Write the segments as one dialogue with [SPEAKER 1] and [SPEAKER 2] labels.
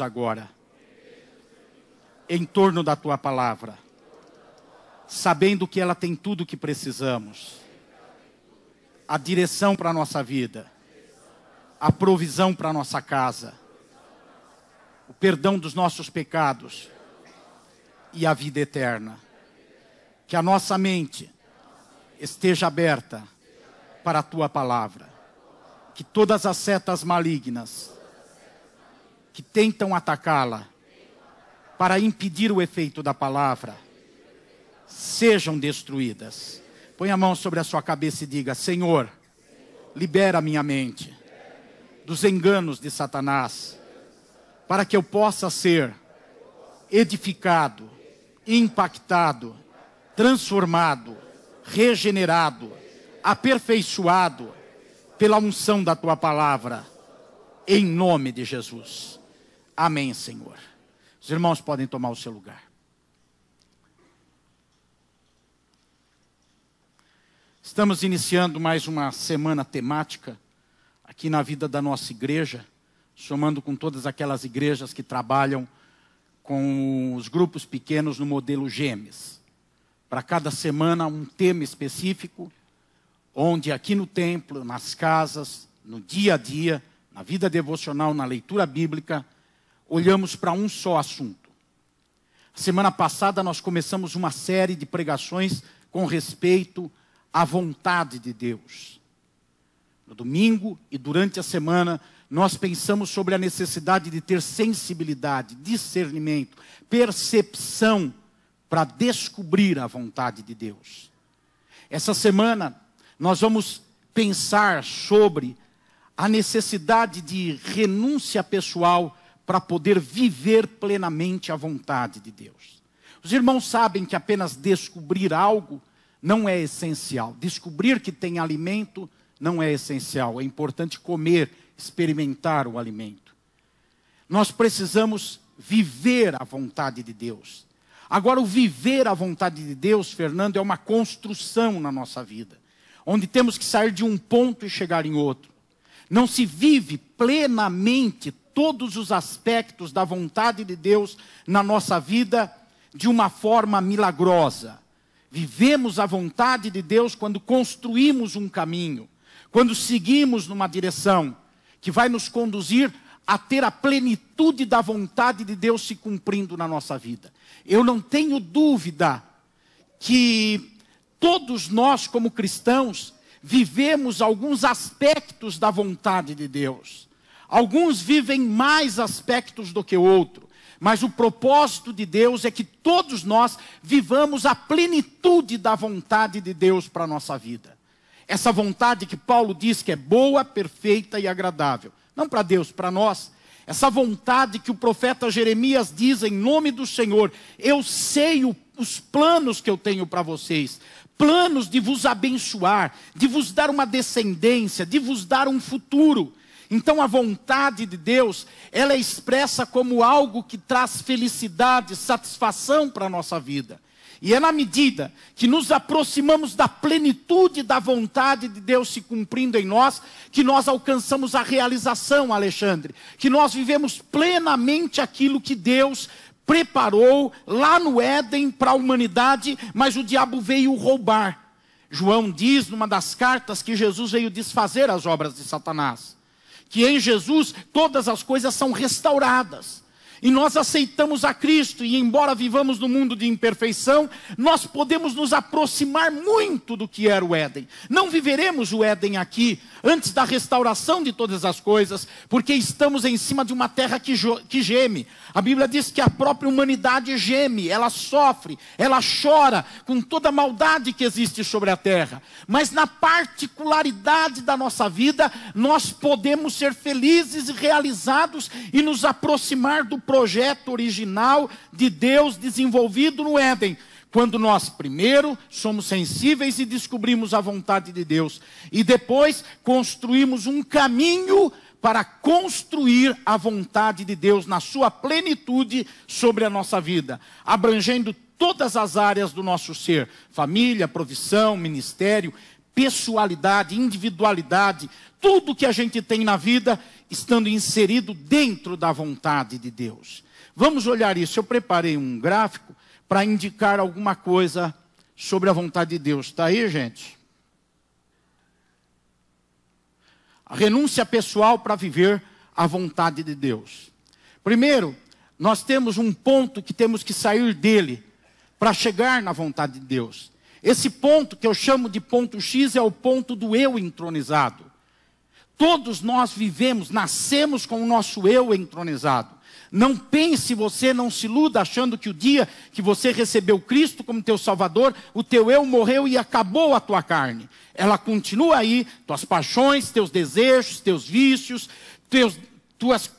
[SPEAKER 1] agora em torno da tua palavra, sabendo que ela tem tudo o que precisamos, a direção para a nossa vida, a provisão para a nossa casa, o perdão dos nossos pecados e a vida eterna. Que a nossa mente esteja aberta para a tua palavra, que todas as setas malignas que tentam atacá-la para impedir o efeito da palavra sejam destruídas. Põe a mão sobre a sua cabeça e diga: Senhor, libera minha mente dos enganos de Satanás, para que eu possa ser edificado, impactado, transformado, regenerado, aperfeiçoado pela unção da tua palavra, em nome de Jesus. Amém, Senhor. Os irmãos podem tomar o seu lugar. Estamos iniciando mais uma semana temática aqui na vida da nossa igreja, somando com todas aquelas igrejas que trabalham com os grupos pequenos no modelo GEMES. Para cada semana um tema específico, onde aqui no templo, nas casas, no dia a dia, na vida devocional, na leitura bíblica, olhamos para um só assunto. Semana passada nós começamos uma série de pregações com respeito à vontade de Deus. No domingo e durante a semana, nós pensamos sobre a necessidade de ter sensibilidade, discernimento, percepção para descobrir a vontade de Deus. Essa semana, nós vamos pensar sobre a necessidade de renúncia pessoal para poder viver plenamente a vontade de Deus. Os irmãos sabem que apenas descobrir algo não é essencial. Descobrir que tem alimento não é essencial. É importante comer, experimentar o alimento. Nós precisamos viver a vontade de Deus. Agora, o viver a vontade de Deus, Fernando, é uma construção na nossa vida, onde temos que sair de um ponto e chegar em outro. Não se vive plenamente todos os aspectos da vontade de Deus na nossa vida de uma forma milagrosa. Vivemos a vontade de Deus quando construímos um caminho, quando seguimos numa direção que vai nos conduzir a ter a plenitude da vontade de Deus se cumprindo na nossa vida. Eu não tenho dúvida que todos nós, como cristãos, vivemos alguns aspectos da vontade de Deus. Alguns vivem mais aspectos do que outros, mas o propósito de Deus é que todos nós vivamos a plenitude da vontade de Deus para a nossa vida. Essa vontade que Paulo diz que é boa, perfeita e agradável. Não para Deus, para nós. Essa vontade que o profeta Jeremias diz em nome do Senhor: eu sei os planos que eu tenho para vocês. Planos de vos abençoar, de vos dar uma descendência, de vos dar um futuro. Então a vontade de Deus, ela é expressa como algo que traz felicidade, satisfação para a nossa vida. E é na medida que nos aproximamos da plenitude da vontade de Deus se cumprindo em nós, que nós alcançamos a realização, Alexandre. Que nós vivemos plenamente aquilo que Deus preparou lá no Éden para a humanidade, mas o diabo veio roubar. João diz numa das cartas que Jesus veio desfazer as obras de Satanás. Que em Jesus todas as coisas são restauradas. E nós aceitamos a Cristo, e embora vivamos no mundo de imperfeição, nós podemos nos aproximar muito do que era o Éden. Não viveremos o Éden aqui, antes da restauração de todas as coisas, porque estamos em cima de uma terra que geme. A Bíblia diz que a própria humanidade geme, ela sofre, ela chora com toda a maldade que existe sobre a terra. Mas na particularidade da nossa vida, nós podemos ser felizes e realizados e nos aproximar do projeto original de Deus desenvolvido no Éden. Quando nós primeiro somos sensíveis e descobrimos a vontade de Deus. E depois construímos um caminho para construir a vontade de Deus na sua plenitude sobre a nossa vida. Abrangendo todas as áreas do nosso ser. Família, profissão, ministério. pessoalidade, individualidade, tudo que a gente tem na vida, estando inserido dentro da vontade de Deus. Vamos olhar isso. Eu preparei um gráfico para indicar alguma coisa sobre a vontade de Deus. Está aí, gente? A renúncia pessoal para viver a vontade de Deus. Primeiro, nós temos um ponto que temos que sair dele para chegar na vontade de Deus. Esse ponto que eu chamo de ponto X é o ponto do eu entronizado. Todos nós vivemos, nascemos com o nosso eu entronizado. Não pense você, não se iluda achando que o dia que você recebeu Cristo como teu Salvador, o teu eu morreu e acabou a tua carne. Ela continua aí, tuas paixões, teus desejos, teus vícios,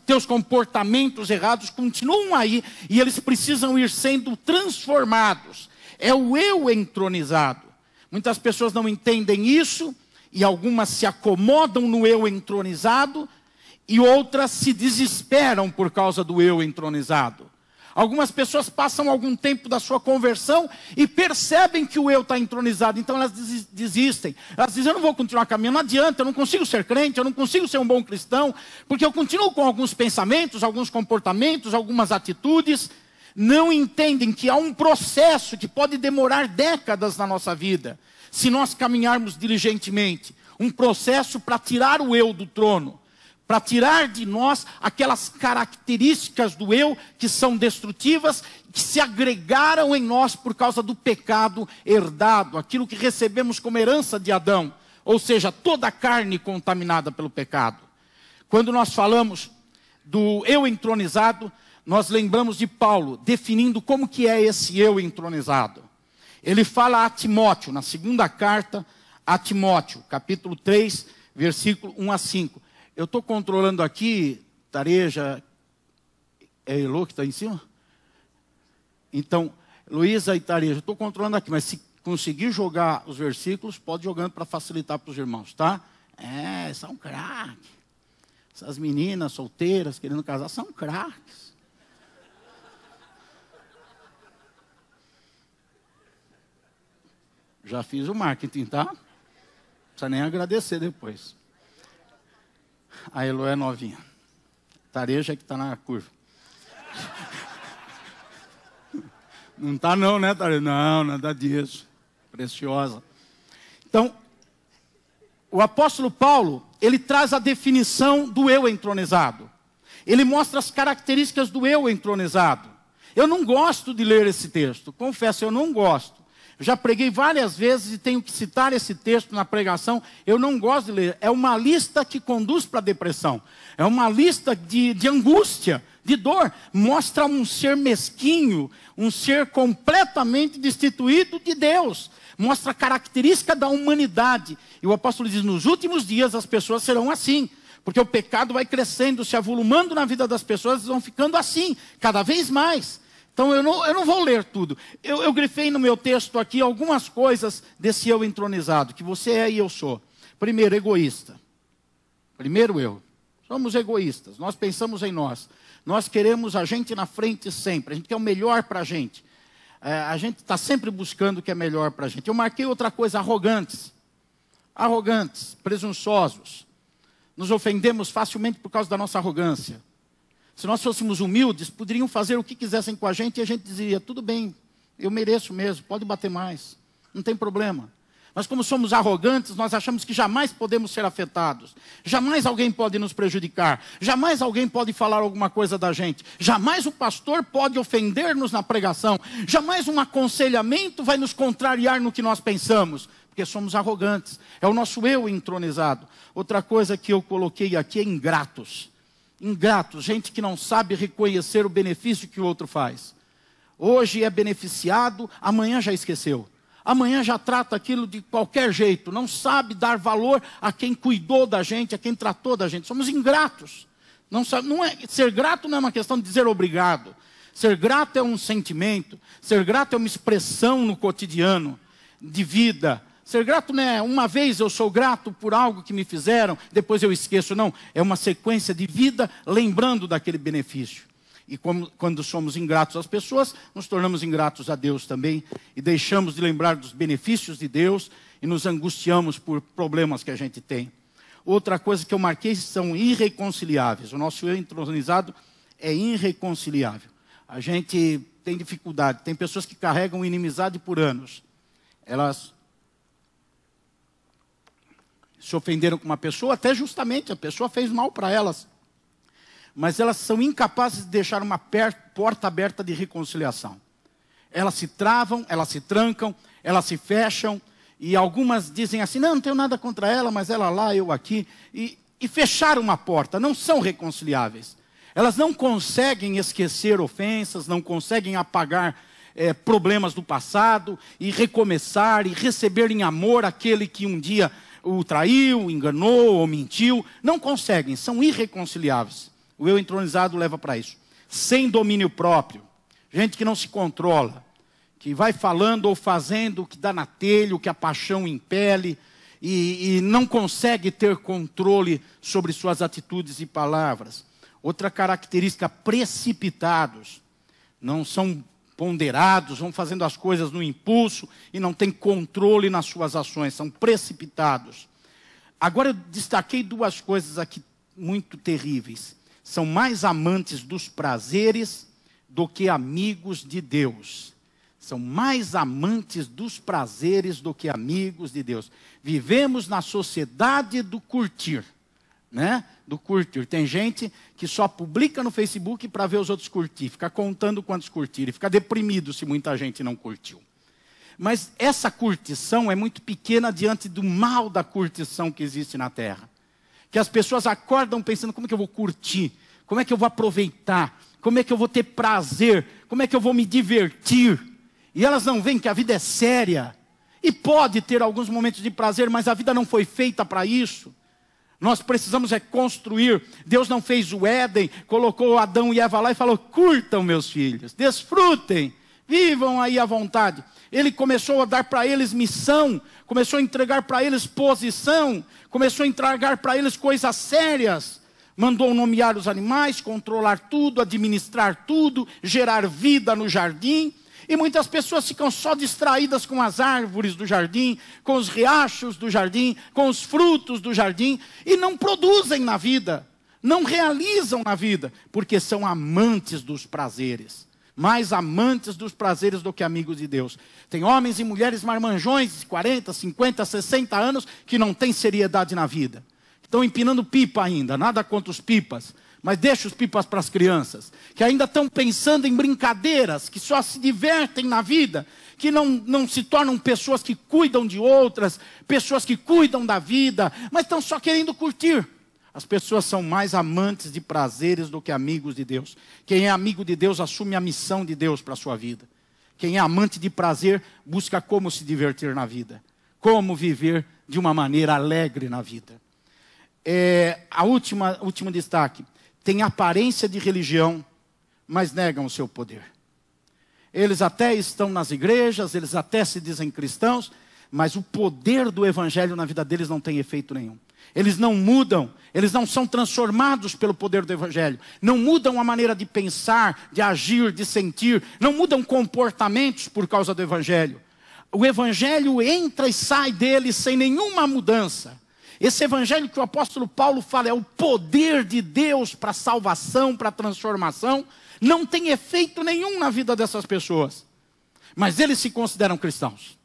[SPEAKER 1] teus comportamentos errados continuam aí e eles precisam ir sendo transformados. É o eu entronizado. Muitas pessoas não entendem isso e algumas se acomodam no eu entronizado e outras se desesperam por causa do eu entronizado. Algumas pessoas passam algum tempo da sua conversão e percebem que o eu está entronizado, então elas desistem. Elas dizem, eu não vou continuar caminhando, não adianta, eu não consigo ser crente, eu não consigo ser um bom cristão, porque eu continuo com alguns pensamentos, alguns comportamentos, algumas atitudes. Não entendem que há um processo que pode demorar décadas na nossa vida, se nós caminharmos diligentemente. Um processo para tirar o eu do trono, para tirar de nós aquelas características do eu que são destrutivas, que se agregaram em nós por causa do pecado herdado, aquilo que recebemos como herança de Adão, ou seja, toda a carne contaminada pelo pecado. Quando nós falamos do eu entronizado, nós lembramos de Paulo, definindo como que é esse eu entronizado. Ele fala a Timóteo, na segunda carta a Timóteo, capítulo 3, versículo 1 a 5. Eu estou controlando aqui, Tareja, é Elô que está em cima? Então, Luísa e Tareja, eu estou controlando aqui, mas se conseguir jogar os versículos, pode jogando para facilitar para os irmãos, tá? São craques. Essas meninas solteiras querendo casar são craques. Já fiz o marketing, tá? Não precisa nem agradecer depois. A Elo é novinha. Tareja que está na curva. Não está não, né, Tareja? Não, nada disso. Preciosa. Então, o apóstolo Paulo, ele traz a definição do eu entronizado. Ele mostra as características do eu entronizado. Eu não gosto de ler esse texto. Confesso, eu não gosto. Já preguei várias vezes e tenho que citar esse texto na pregação. Eu não gosto de ler. É uma lista que conduz para a depressão. É uma lista de angústia, de dor. Mostra um ser mesquinho, um ser completamente destituído de Deus. Mostra a característica da humanidade. E o apóstolo diz, nos últimos dias as pessoas serão assim. Porque o pecado vai crescendo, se avolumando na vida das pessoas, eles vão ficando assim, cada vez mais. Então eu não vou ler tudo. Eu grifei no meu texto aqui algumas coisas desse eu entronizado, que você é e eu sou. Primeiro, egoísta. Primeiro eu. Somos egoístas, nós pensamos em nós. Nós queremos a gente na frente sempre, a gente quer o melhor para a gente. A gente está sempre buscando o que é melhor para a gente. Eu marquei outra coisa, arrogantes. Arrogantes, presunçosos. Nos ofendemos facilmente por causa da nossa arrogância. Se nós fôssemos humildes, poderiam fazer o que quisessem com a gente e a gente dizia, tudo bem, eu mereço mesmo, pode bater mais, não tem problema. Mas como somos arrogantes, nós achamos que jamais podemos ser afetados. Jamais alguém pode nos prejudicar. Jamais alguém pode falar alguma coisa da gente. Jamais o pastor pode ofender-nos na pregação. Jamais um aconselhamento vai nos contrariar no que nós pensamos. Porque somos arrogantes. É o nosso eu entronizado. Outra coisa que eu coloquei aqui é ingratos. Ingratos, gente que não sabe reconhecer o benefício que o outro faz. Hoje é beneficiado, amanhã já esqueceu. Amanhã já trata aquilo de qualquer jeito. Não sabe dar valor a quem cuidou da gente, a quem tratou da gente. Somos ingratos. Ser grato não é uma questão de dizer obrigado. Ser grato é um sentimento. Ser grato é uma expressão no cotidiano de vida. Ser grato não é uma vez eu sou grato por algo que me fizeram, depois eu esqueço. Não, é uma sequência de vida lembrando daquele benefício. E quando somos ingratos às pessoas, nos tornamos ingratos a Deus também. E deixamos de lembrar dos benefícios de Deus e nos angustiamos por problemas que a gente tem. Outra coisa que eu marquei são irreconciliáveis. O nosso eu entronizado é irreconciliável. A gente tem dificuldade. Tem pessoas que carregam inimizade por anos. Elas se ofenderam com uma pessoa, até justamente a pessoa fez mal para elas. Mas elas são incapazes de deixar uma porta aberta de reconciliação. Elas se travam, elas se trancam, elas se fecham, e algumas dizem assim, não tenho nada contra ela, mas ela lá, eu aqui, e fecharam uma porta, não são reconciliáveis. Elas não conseguem esquecer ofensas, não conseguem apagar problemas do passado, e recomeçar, e receber em amor aquele que um dia o traiu, enganou ou mentiu. Não conseguem, são irreconciliáveis. O eu entronizado leva para isso. Sem domínio próprio. Gente que não se controla. Que vai falando ou fazendo o que dá na telha, o que a paixão impele. E não consegue ter controle sobre suas atitudes e palavras. Outra característica, precipitados. Não são ponderados, vão fazendo as coisas no impulso e não têm controle nas suas ações. São precipitados. Agora eu destaquei duas coisas aqui muito terríveis. São mais amantes dos prazeres do que amigos de Deus. São mais amantes dos prazeres do que amigos de Deus. Vivemos na sociedade do curtir, né? Do curtir. Tem gente que só publica no Facebook para ver os outros curtir. Fica contando quantos curtirem. Fica deprimido se muita gente não curtiu. Mas essa curtição é muito pequena diante do mal da curtição que existe na terra. Que as pessoas acordam pensando, como é que eu vou curtir? Como é que eu vou aproveitar? Como é que eu vou ter prazer? Como é que eu vou me divertir? E elas não veem que a vida é séria. E pode ter alguns momentos de prazer, mas a vida não foi feita para isso. Nós precisamos construir. Deus não fez o Éden, colocou Adão e Eva lá e falou, curtam meus filhos, desfrutem, vivam aí à vontade. Ele começou a dar para eles missão, começou a entregar para eles posição, começou a entregar para eles coisas sérias. Mandou nomear os animais, controlar tudo, administrar tudo, gerar vida no jardim. E muitas pessoas ficam só distraídas com as árvores do jardim, com os riachos do jardim, com os frutos do jardim, e não produzem na vida, não realizam na vida, porque são amantes dos prazeres. Mais amantes dos prazeres do que amigos de Deus. Tem homens e mulheres marmanjões de 40, 50, 60 anos que não têm seriedade na vida. Estão empinando pipa ainda, nada contra os pipas, mas deixa os pipas para as crianças. Que ainda estão pensando em brincadeiras, que só se divertem na vida, que não se tornam pessoas que cuidam de outras, pessoas que cuidam da vida, mas estão só querendo curtir. As pessoas são mais amantes de prazeres do que amigos de Deus. Quem é amigo de Deus assume a missão de Deus para a sua vida. Quem é amante de prazer busca como se divertir na vida. Como viver de uma maneira alegre na vida. Último destaque. Tem aparência de religião, mas negam o seu poder. Eles até estão nas igrejas, eles até se dizem cristãos, mas o poder do evangelho na vida deles não tem efeito nenhum. Eles não mudam, eles não são transformados pelo poder do evangelho. Não mudam a maneira de pensar, de agir, de sentir. Não mudam comportamentos por causa do evangelho. O evangelho entra e sai deles sem nenhuma mudança. Esse evangelho que o apóstolo Paulo fala é o poder de Deus para a salvação, para a transformação. Não tem efeito nenhum na vida dessas pessoas. Mas eles se consideram cristãos.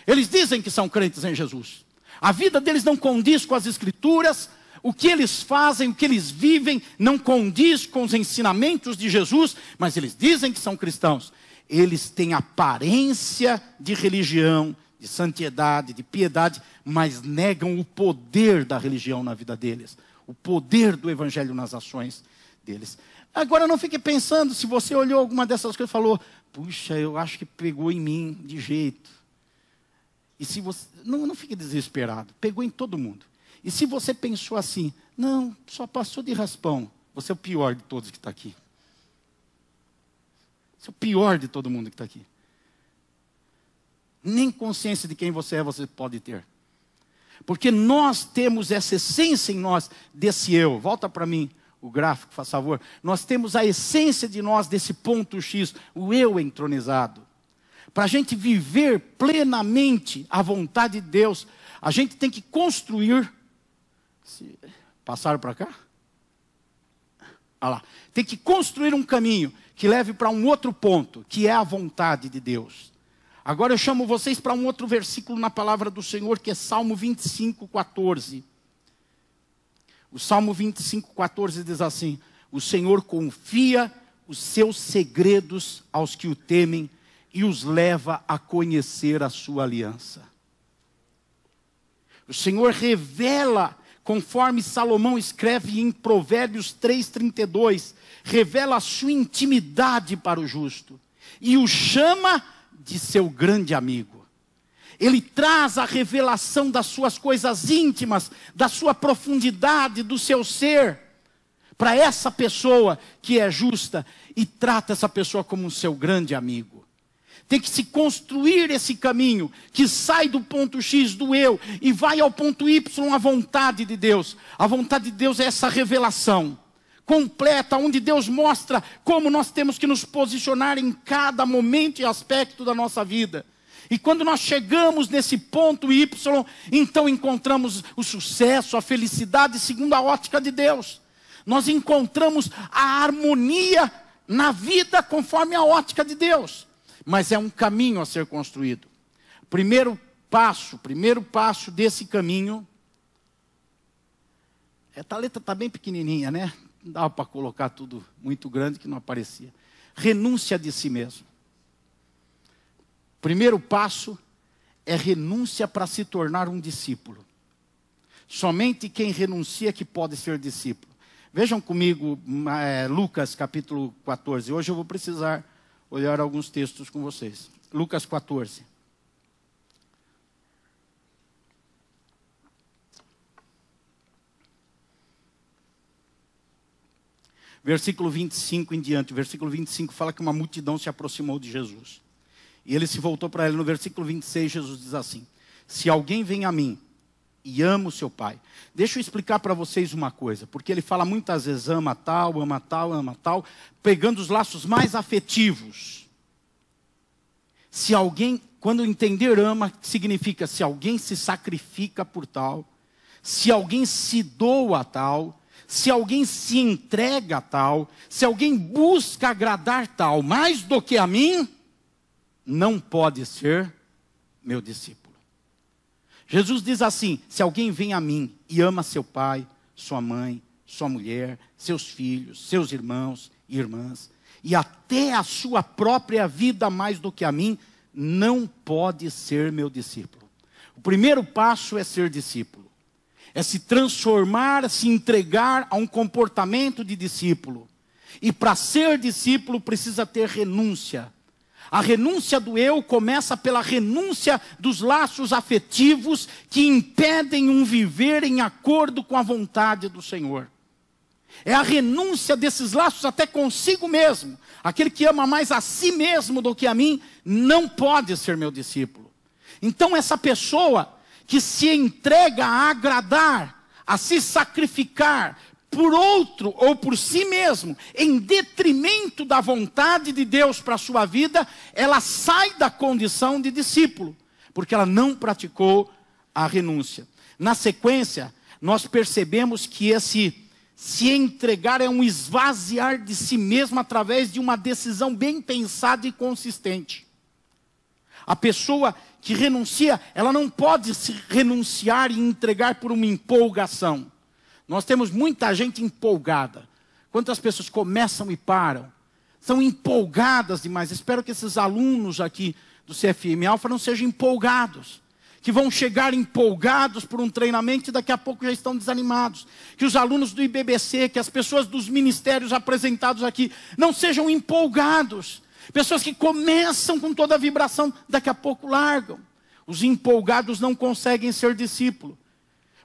[SPEAKER 1] Eles dizem que são crentes em Jesus. A vida deles não condiz com as escrituras, o que eles fazem, o que eles vivem, não condiz com os ensinamentos de Jesus, mas eles dizem que são cristãos. Eles têm aparência de religião, de santidade, de piedade, mas negam o poder da religião na vida deles, o poder do evangelho nas ações deles. Agora não fique pensando, se você olhou alguma dessas coisas e falou, puxa, eu acho que pegou em mim de jeito. E se você, não fique desesperado, pegou em todo mundo. E se você pensou assim, não, só passou de raspão, você é o pior de todos que está aqui. Você é o pior de todo mundo que está aqui. Nem consciência de quem você é você pode ter. Porque nós temos essa essência em nós, desse eu. Volta para mim o gráfico, faz favor. Nós temos a essência de nós desse ponto X, o eu entronizado. Para a gente viver plenamente a vontade de Deus, a gente tem que construir. Passaram para cá? Olha lá. Tem que construir um caminho que leve para um outro ponto, que é a vontade de Deus. Agora eu chamo vocês para um outro versículo na palavra do Senhor, que é Salmo 25, 14. O Salmo 25, 14 diz assim: o Senhor confia os seus segredos aos que o temem e os leva a conhecer a sua aliança. O Senhor revela, conforme Salomão escreve em Provérbios 3:32, revela a sua intimidade para o justo e o chama de seu grande amigo. Ele traz a revelação das suas coisas íntimas, da sua profundidade, do seu ser, para essa pessoa que é justa, e trata essa pessoa como um seu grande amigo. Tem que se construir esse caminho, que sai do ponto X do eu, e vai ao ponto Y, a vontade de Deus. A vontade de Deus é essa revelação completa, onde Deus mostra como nós temos que nos posicionar em cada momento e aspecto da nossa vida. E quando nós chegamos nesse ponto Y, então encontramos o sucesso, a felicidade segundo a ótica de Deus. Nós encontramos a harmonia na vida conforme a ótica de Deus. Mas é um caminho a ser construído. Primeiro passo desse caminho. A letra está bem pequenininha, né? Não dava para colocar tudo muito grande que não aparecia. Renúncia de si mesmo. Primeiro passo é renúncia para se tornar um discípulo. Somente quem renuncia que pode ser discípulo. Vejam comigo Lucas capítulo 14. Hoje eu vou precisar olhar alguns textos com vocês. Lucas 14. Versículo 25 em diante. O versículo 25 fala que uma multidão se aproximou de Jesus. E ele se voltou para ele. No versículo 26, Jesus diz assim: se alguém vem a mim e ama o seu pai. Deixa eu explicar para vocês uma coisa. Porque ele fala muitas vezes ama tal, pegando os laços mais afetivos. Se alguém, quando entender ama, significa se alguém se sacrifica por tal, se alguém se doa a tal, se alguém se entrega a tal, se alguém busca agradar tal, mais do que a mim, não pode ser meu discípulo. Jesus diz assim: se alguém vem a mim e ama seu pai, sua mãe, sua mulher, seus filhos, seus irmãos e irmãs, e até a sua própria vida mais do que a mim, não pode ser meu discípulo. O primeiro passo é ser discípulo. É se transformar, se entregar a um comportamento de discípulo. E para ser discípulo precisa ter renúncia. A renúncia do eu começa pela renúncia dos laços afetivos que impedem um viver em acordo com a vontade do Senhor. É a renúncia desses laços até consigo mesmo. Aquele que ama mais a si mesmo do que a mim, não pode ser meu discípulo. Então essa pessoa que se entrega a agradar, a se sacrificar por outro ou por si mesmo, em detrimento da vontade de Deus para a sua vida, ela sai da condição de discípulo, porque ela não praticou a renúncia. Na sequência, nós percebemos que esse se entregar é um esvaziar de si mesmo através de uma decisão bem pensada e consistente. A pessoa que renuncia, ela não pode se renunciar e entregar por uma empolgação. Nós temos muita gente empolgada. Quantas pessoas começam e param? São empolgadas demais. Espero que esses alunos aqui do CFM Alfa não sejam empolgados. Que vão chegar empolgados por um treinamento e daqui a pouco já estão desanimados. Que os alunos do IBBC, que as pessoas dos ministérios apresentados aqui, não sejam empolgados. Pessoas que começam com toda a vibração, daqui a pouco largam. Os empolgados não conseguem ser discípulo.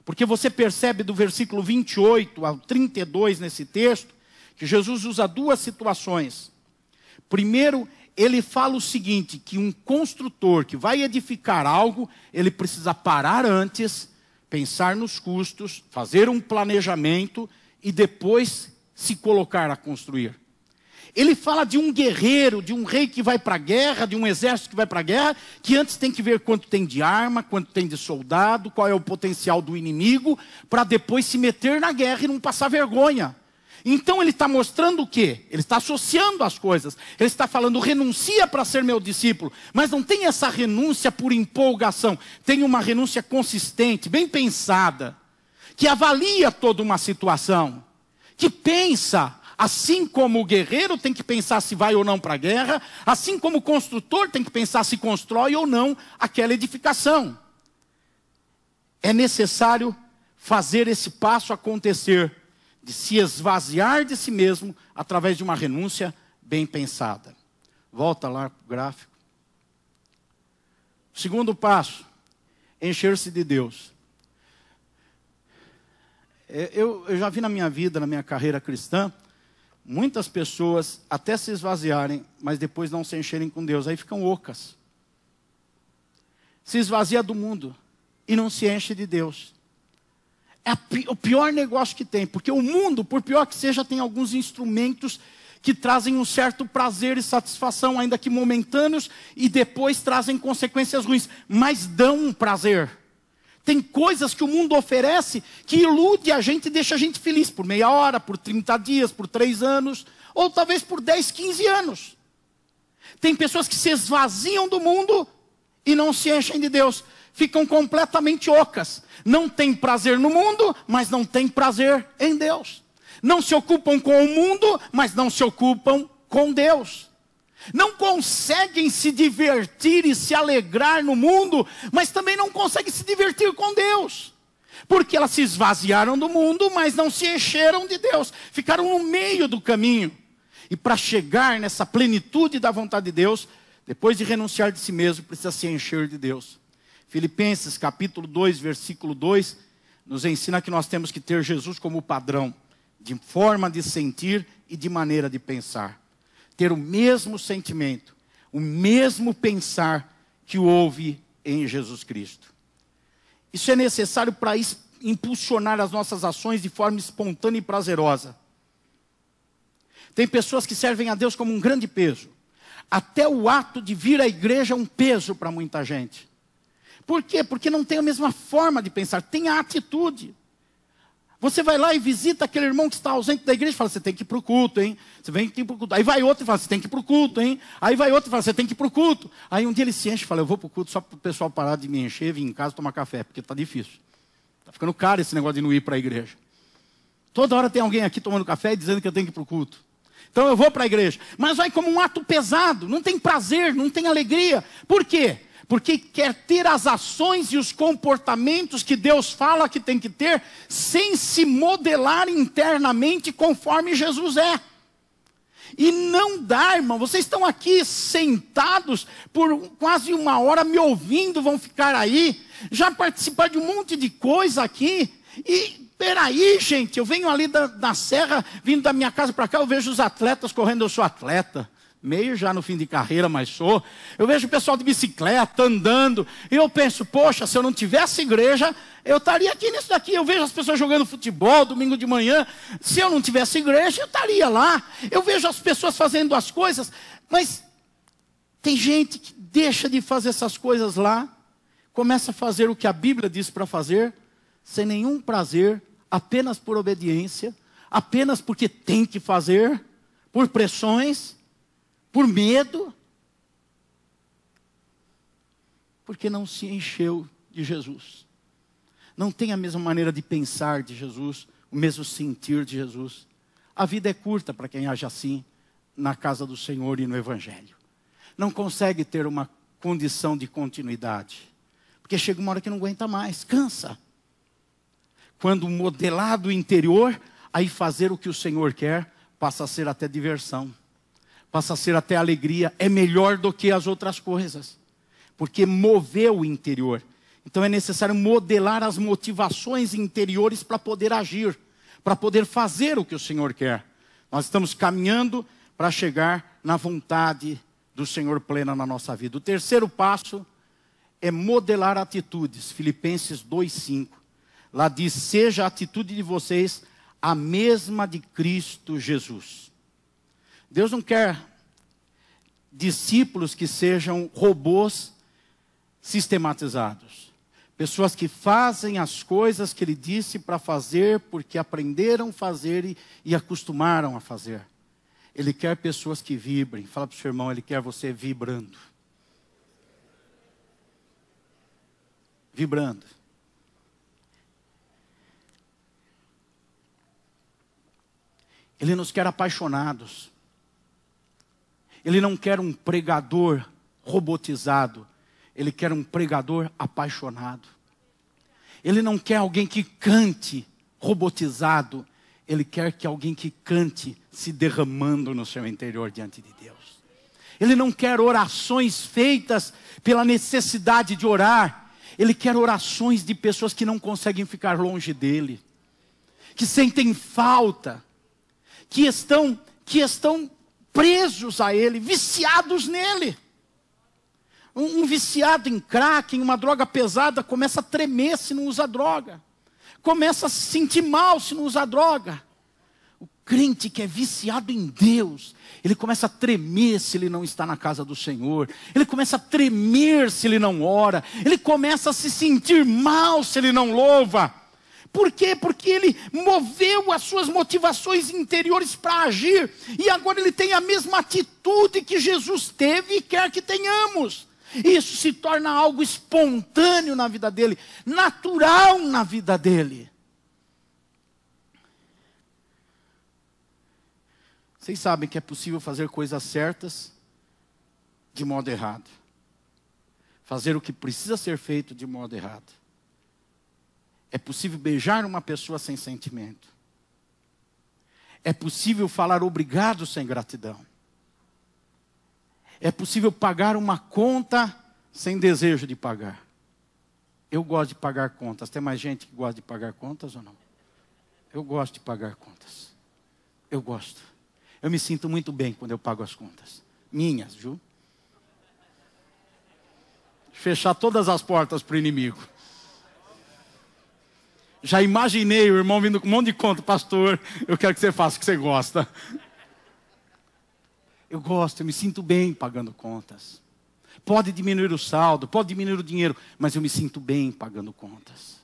[SPEAKER 1] Porque você percebe do versículo 28 ao 32 nesse texto, que Jesus usa duas situações. Primeiro, ele fala o seguinte, que um construtor que vai edificar algo, ele precisa parar antes, pensar nos custos, fazer um planejamento e depois se colocar a construir. Ele fala de um guerreiro, de um rei que vai para a guerra, de um exército que vai para a guerra, que antes tem que ver quanto tem de arma, quanto tem de soldado, qual é o potencial do inimigo, para depois se meter na guerra e não passar vergonha. Então ele está mostrando o quê? Ele está associando as coisas. Ele está falando, renuncia para ser meu discípulo. Mas não tem essa renúncia por empolgação. Tem uma renúncia consistente, bem pensada, que avalia toda uma situação, que pensa. Assim como o guerreiro tem que pensar se vai ou não para a guerra, assim como o construtor tem que pensar se constrói ou não aquela edificação. É necessário fazer esse passo acontecer, de se esvaziar de si mesmo através de uma renúncia bem pensada. Volta lá para o gráfico. Segundo passo, encher-se de Deus. Eu já vi na minha vida, na minha carreira cristã, muitas pessoas até se esvaziarem, mas depois não se encherem com Deus. Aí ficam ocas. Se esvazia do mundo e não se enche de Deus. É o pior negócio que tem. Porque o mundo, por pior que seja, tem alguns instrumentos que trazem um certo prazer e satisfação, ainda que momentâneos, e depois trazem consequências ruins. Mas dão um prazer. Tem coisas que o mundo oferece que ilude a gente e deixa a gente feliz por meia hora, por 30 dias, por 3 anos, ou talvez por 10, 15 anos. Tem pessoas que se esvaziam do mundo e não se enchem de Deus. Ficam completamente ocas. Não tem prazer no mundo, mas não tem prazer em Deus. Não se ocupam com o mundo, mas não se ocupam com Deus. Não conseguem se divertir e se alegrar no mundo, mas também não conseguem se divertir com Deus. Porque elas se esvaziaram do mundo, mas não se encheram de Deus. Ficaram no meio do caminho. E para chegar nessa plenitude da vontade de Deus, depois de renunciar de si mesmo, precisa se encher de Deus. Filipenses capítulo 2, versículo 2, nos ensina que nós temos que ter Jesus como padrão, de forma de sentir e de maneira de pensar. Ter o mesmo sentimento, o mesmo pensar que houve em Jesus Cristo. Isso é necessário para impulsionar as nossas ações de forma espontânea e prazerosa. Tem pessoas que servem a Deus como um grande peso. Até o ato de vir à igreja é um peso para muita gente. Por quê? Porque não tem a mesma forma de pensar, tem a atitude. Você vai lá e visita aquele irmão que está ausente da igreja e fala, você tem que ir para o culto, hein? Você vem que ir para o culto. Aí vai outro e fala, você tem que ir para o culto, hein? Aí vai outro e fala, você tem que ir para o culto. Aí um dia ele se enche e fala, eu vou para o culto só para o pessoal parar de me encher, vir em casa tomar café, porque está difícil. Está ficando caro esse negócio de não ir para a igreja. Toda hora tem alguém aqui tomando café e dizendo que eu tenho que ir para o culto. Então eu vou para a igreja. Mas vai como um ato pesado, não tem prazer, não tem alegria. Por quê? Porque quer ter as ações e os comportamentos que Deus fala que tem que ter, sem se modelar internamente conforme Jesus é. E não dá, irmão, vocês estão aqui sentados por quase 1 hora me ouvindo, vão ficar aí, já participar de um monte de coisa aqui, e peraí, gente, eu venho ali da serra, vindo da minha casa para cá, eu vejo os atletas correndo, eu sou atleta. Meio já no fim de carreira, mas sou. Eu vejo o pessoal de bicicleta, andando. E eu penso, poxa, se eu não tivesse igreja, eu estaria aqui nisso daqui. Eu vejo as pessoas jogando futebol, domingo de manhã. Se eu não tivesse igreja, eu estaria lá. Eu vejo as pessoas fazendo as coisas. Mas tem gente que deixa de fazer essas coisas lá. Começa a fazer o que a Bíblia diz para fazer. Sem nenhum prazer, apenas por obediência. Apenas porque tem que fazer. Por pressões. Por medo, porque não se encheu de Jesus. Não tem a mesma maneira de pensar de Jesus, o mesmo sentir de Jesus. A vida é curta para quem age assim na casa do Senhor e no Evangelho. Não consegue ter uma condição de continuidade, porque chega uma hora que não aguenta mais, cansa. Quando modelado o interior, aí fazer o que o Senhor quer passa a ser até diversão. Passa a ser até alegria, é melhor do que as outras coisas. Porque moveu o interior. Então é necessário modelar as motivações interiores para poder agir. Para poder fazer o que o Senhor quer. Nós estamos caminhando para chegar na vontade do Senhor plena na nossa vida. O terceiro passo é modelar atitudes. Filipenses 2:5. Lá diz, seja a atitude de vocês a mesma de Cristo Jesus. Deus não quer discípulos que sejam robôs sistematizados. Pessoas que fazem as coisas que Ele disse para fazer porque aprenderam a fazer e acostumaram a fazer. Ele quer pessoas que vibrem. Fala para o seu irmão, Ele quer você vibrando. Vibrando. Ele nos quer apaixonados. Ele não quer um pregador robotizado. Ele quer um pregador apaixonado. Ele não quer alguém que cante robotizado. Ele quer que alguém que cante se derramando no seu interior diante de Deus. Ele não quer orações feitas pela necessidade de orar. Ele quer orações de pessoas que não conseguem ficar longe dele. Que sentem falta. Que estão presos a ele, viciados nele. Um viciado em crack, em uma droga pesada, começa a tremer se não usa droga. Começa a se sentir mal se não usa droga. O crente que é viciado em Deus, ele começa a tremer se ele não está na casa do Senhor. Ele começa a tremer se ele não ora. Ele começa a se sentir mal se ele não louva. Por quê? Porque ele moveu as suas motivações interiores para agir. E agora ele tem a mesma atitude que Jesus teve e quer que tenhamos. Isso se torna algo espontâneo na vida dele, natural na vida dele. Vocês sabem que é possível fazer coisas certas de modo errado. Fazer o que precisa ser feito de modo errado. É possível beijar uma pessoa sem sentimento. É possível falar obrigado sem gratidão. É possível pagar uma conta sem desejo de pagar. Eu gosto de pagar contas. Tem mais gente que gosta de pagar contas ou não? Eu gosto de pagar contas. Eu gosto. Eu me sinto muito bem quando eu pago as contas. Minhas, viu? Fechar todas as portas para o inimigo. Já imaginei o irmão vindo com um monte de conta. Pastor, eu quero que você faça o que você gosta. Eu gosto, eu me sinto bem pagando contas. Pode diminuir o saldo, pode diminuir o dinheiro, mas eu me sinto bem pagando contas.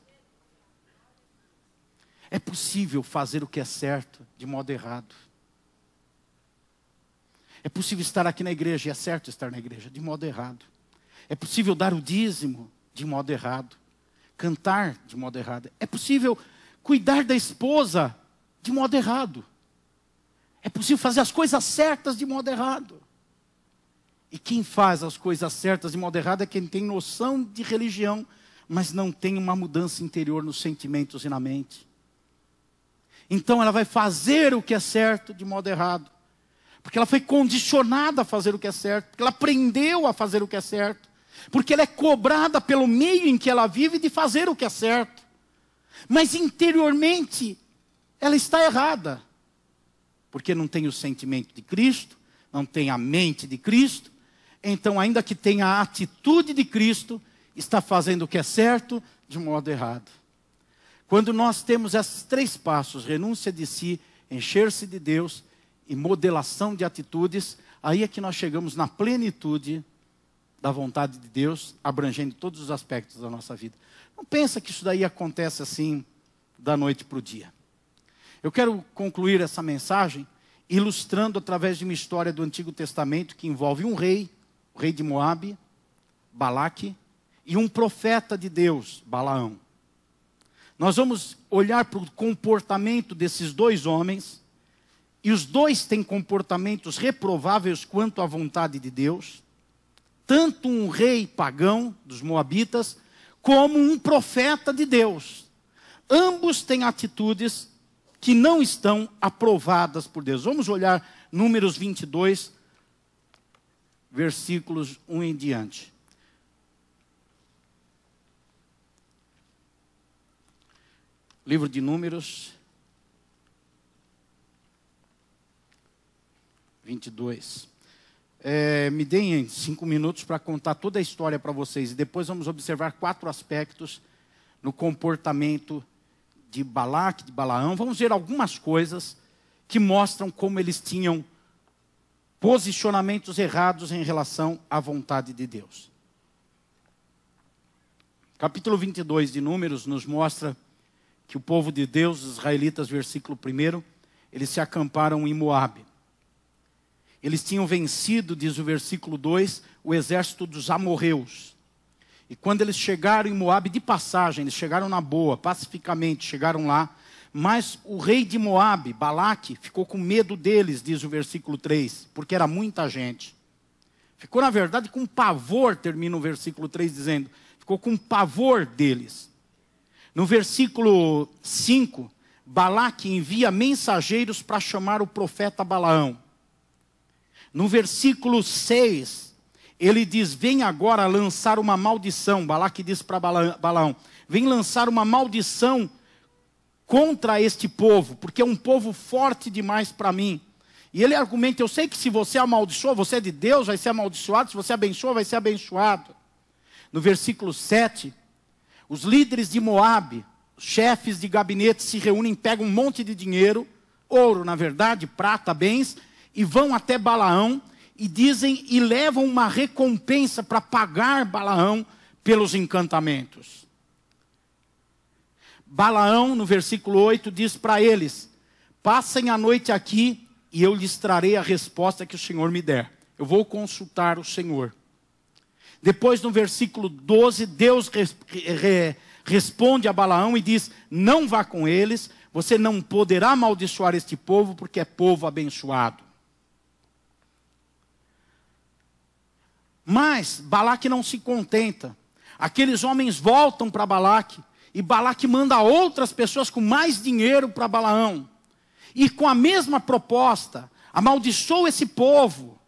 [SPEAKER 1] É possível fazer o que é certo de modo errado. É possível estar aqui na igreja, e é certo estar na igreja, de modo errado. É possível dar o dízimo de modo errado. Cantar de modo errado. É possível cuidar da esposa de modo errado. É possível fazer as coisas certas de modo errado. E quem faz as coisas certas de modo errado é quem tem noção de religião, mas não tem uma mudança interior nos sentimentos e na mente. Então ela vai fazer o que é certo de modo errado. Porque ela foi condicionada a fazer o que é certo. Porque ela aprendeu a fazer o que é certo. Porque ela é cobrada pelo meio em que ela vive de fazer o que é certo. Mas interiormente, ela está errada. Porque não tem o sentimento de Cristo, não tem a mente de Cristo. Então, ainda que tenha a atitude de Cristo, está fazendo o que é certo de modo errado. Quando nós temos esses 3 passos, renúncia de si, encher-se de Deus e modelação de atitudes, aí é que nós chegamos na plenitude da vontade de Deus, abrangendo todos os aspectos da nossa vida. Não pensa que isso daí acontece assim, da noite para o dia. Eu quero concluir essa mensagem ilustrando através de uma história do Antigo Testamento que envolve um rei, o rei de Moabe, Balaque, e um profeta de Deus, Balaão. Nós vamos olhar para o comportamento desses 2 homens, e os 2 têm comportamentos reprováveis quanto à vontade de Deus. Tanto um rei pagão dos moabitas, como um profeta de Deus. Ambos têm atitudes que não estão aprovadas por Deus. Vamos olhar Números 22, versículos 1 em diante. Livro de Números 22. Me deem 5 minutos para contar toda a história para vocês. E depois vamos observar 4 aspectos no comportamento de Balaque, de Balaão, vamos ver algumas coisas que mostram como eles tinham posicionamentos errados em relação à vontade de Deus. Capítulo 22 de Números nos mostra que o povo de Deus, os israelitas, versículo 1, eles se acamparam em Moabe. Eles tinham vencido, diz o versículo 2, o exército dos amorreus. E quando eles chegaram em Moabe de passagem, eles chegaram na boa, pacificamente, chegaram lá. Mas o rei de Moabe, Balaque, ficou com medo deles, diz o versículo 3, porque era muita gente. Ficou, na verdade, com pavor, termina o versículo 3 dizendo, ficou com pavor deles. No versículo 5, Balaque envia mensageiros para chamar o profeta Balaão. No versículo 6, ele diz, vem agora lançar uma maldição. Balaque diz para Balaão, vem lançar uma maldição contra este povo, porque é um povo forte demais para mim. E ele argumenta, eu sei que se você amaldiçoa, você é de Deus, vai ser amaldiçoado, se você abençoa, vai ser abençoado. No versículo 7, os líderes de Moabe, os chefes de gabinete se reúnem, pegam um monte de dinheiro, ouro, na verdade, prata, bens, e vão até Balaão, e dizem, e levam uma recompensa para pagar Balaão pelos encantamentos. Balaão, no versículo 8, diz para eles, passem a noite aqui, e eu lhes trarei a resposta que o Senhor me der. Eu vou consultar o Senhor. Depois, no versículo 12, Deus responde a Balaão e diz, não vá com eles, você não poderá amaldiçoar este povo, porque é povo abençoado. Mas Balaque não se contenta. Aqueles homens voltam para Balaque, e Balaque manda outras pessoas com mais dinheiro para Balaão. E com a mesma proposta, amaldiçoa esse povo.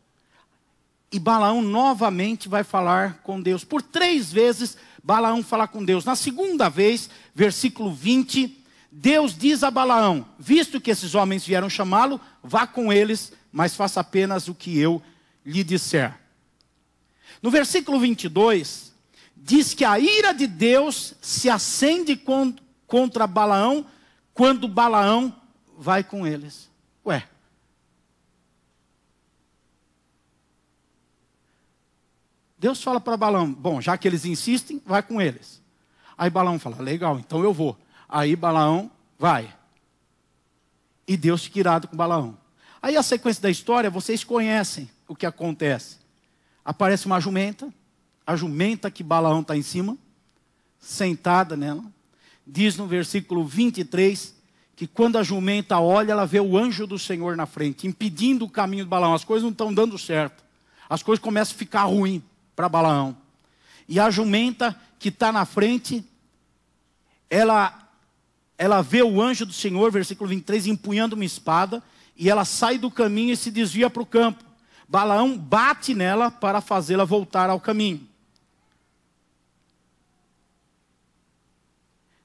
[SPEAKER 1] E Balaão novamente vai falar com Deus. Por 3 vezes, Balaão fala com Deus. Na segunda vez, versículo 20, Deus diz a Balaão, visto que esses homens vieram chamá-lo, vá com eles, mas faça apenas o que eu lhe disser. No versículo 22, diz que a ira de Deus se acende contra Balaão, quando Balaão vai com eles. Ué. Deus fala para Balaão, bom, já que eles insistem, vai com eles. Aí Balaão fala, legal, então eu vou. Aí Balaão vai. E Deus fica irado com Balaão. Aí a sequência da história, vocês conhecem o que acontece. Aparece uma jumenta, a jumenta que Balaão está em cima, sentada nela. Diz no versículo 23, que quando a jumenta olha, ela vê o anjo do Senhor na frente, impedindo o caminho de Balaão. As coisas não estão dando certo. As coisas começam a ficar ruins para Balaão. E a jumenta que está na frente, ela vê o anjo do Senhor, versículo 23, empunhando uma espada, e ela sai do caminho e se desvia para o campo. Balaão bate nela para fazê-la voltar ao caminho.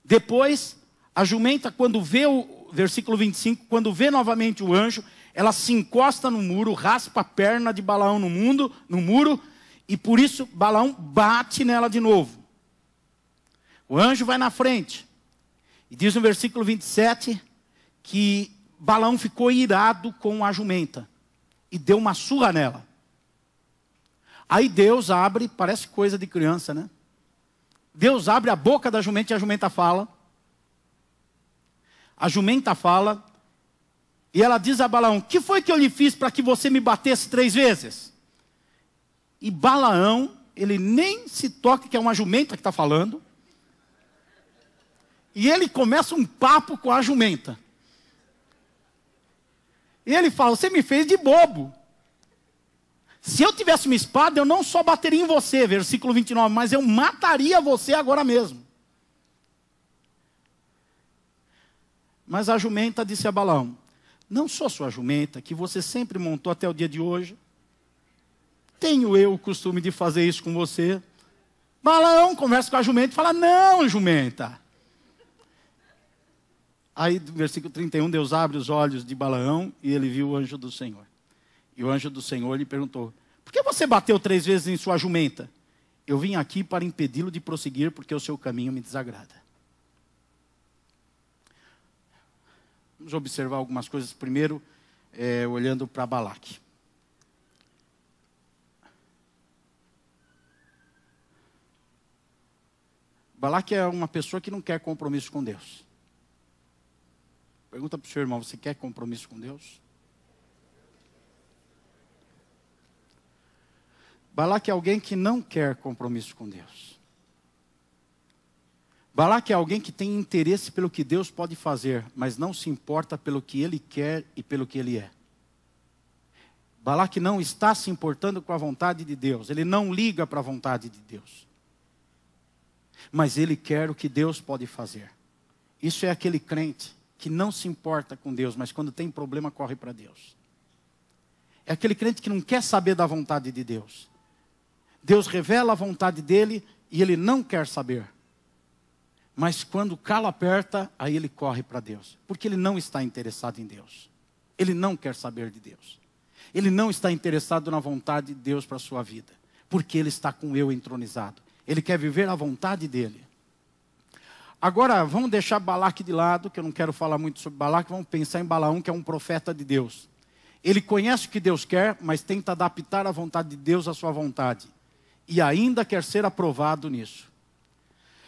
[SPEAKER 1] Depois, a jumenta, quando vê o versículo 25, quando vê novamente o anjo, ela se encosta no muro, raspa a perna de Balaão no muro, e por isso Balaão bate nela de novo. O anjo vai na frente. E diz no versículo 27 que Balaão ficou irado com a jumenta e deu uma surra nela. Aí Deus abre, parece coisa de criança, né? Deus abre a boca da jumenta e a jumenta fala. A jumenta fala e ela diz a Balaão, que foi que eu lhe fiz para que você me batesse 3 vezes? E Balaão, ele nem se toca que é uma jumenta que está falando. E ele começa um papo com a jumenta. E ele fala, você me fez de bobo. Se eu tivesse uma espada, eu não só bateria em você, versículo 29, mas eu mataria você agora mesmo. Mas a jumenta disse a Balaão, não sou sua jumenta, que você sempre montou até o dia de hoje. Tenho eu o costume de fazer isso com você. Balaão conversa com a jumenta e fala, não, jumenta. Aí, no versículo 31, Deus abre os olhos de Balaão e ele viu o anjo do Senhor. E o anjo do Senhor lhe perguntou, por que você bateu 3 vezes em sua jumenta? Eu vim aqui para impedi-lo de prosseguir, porque o seu caminho me desagrada. Vamos observar algumas coisas primeiro, olhando para Balaque. Balaque é uma pessoa que não quer compromisso com Deus. Pergunta para o seu irmão, você quer compromisso com Deus? Balaque é alguém que não quer compromisso com Deus. Balaque é alguém que tem interesse pelo que Deus pode fazer, mas não se importa pelo que ele quer e pelo que ele é. Balaque não está se importando com a vontade de Deus, ele não liga para a vontade de Deus. Mas ele quer o que Deus pode fazer. Isso é aquele crente que não se importa com Deus, mas quando tem problema corre para Deus. É aquele crente que não quer saber da vontade de Deus. Deus revela a vontade dele e ele não quer saber. Mas quando o calo aperta, aí ele corre para Deus. Porque ele não está interessado em Deus. Ele não quer saber de Deus. Ele não está interessado na vontade de Deus para a sua vida. Porque ele está com o eu entronizado. Ele quer viver a vontade dele. Agora, vamos deixar Balaque de lado, que eu não quero falar muito sobre Balaque. Vamos pensar em Balaão, que é um profeta de Deus. Ele conhece o que Deus quer, mas tenta adaptar a vontade de Deus à sua vontade. E ainda quer ser aprovado nisso.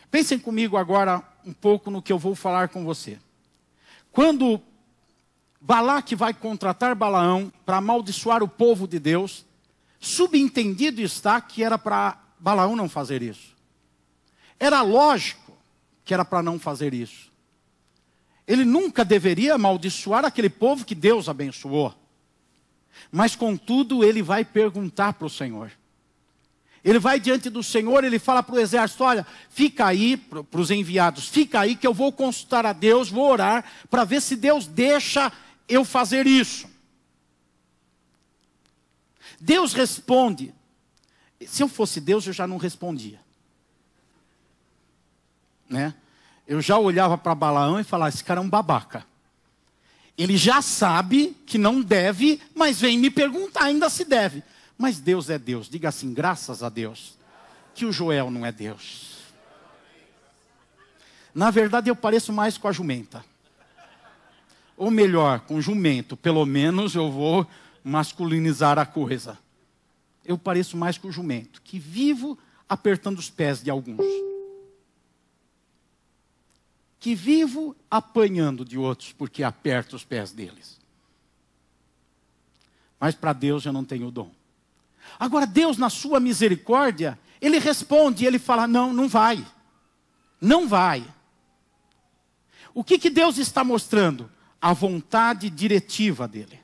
[SPEAKER 1] Pensem comigo agora um pouco no que eu vou falar com você. Quando Balaque vai contratar Balaão para amaldiçoar o povo de Deus, subentendido está que era para Balaão não fazer isso. Era lógico que era para não fazer isso. Ele nunca deveria amaldiçoar aquele povo que Deus abençoou. Mas contudo ele vai perguntar para o Senhor. Ele vai diante do Senhor, ele fala para o exército, olha, fica aí, para os enviados, fica aí que eu vou consultar a Deus, vou orar, para ver se Deus deixa eu fazer isso. Deus responde. Se eu fosse Deus, eu já não respondia. Né? Eu já olhava para Balaão e falava, esse cara é um babaca. Ele já sabe que não deve, mas vem me perguntar ainda se deve. Mas Deus é Deus. Diga assim, graças a Deus, que o Joel não é Deus. Na verdade, eu pareço mais com a jumenta. Ou melhor, com o jumento. Pelo menos eu vou masculinizar a coisa. Eu pareço mais com o jumento, que vivo apertando os pés de alguns. Que vivo apanhando de outros, porque aperto os pés deles. Mas para Deus eu não tenho dom. Agora Deus, na sua misericórdia, Ele responde, Ele fala, não, não vai. Não vai. O que Deus está mostrando? A vontade diretiva dEle.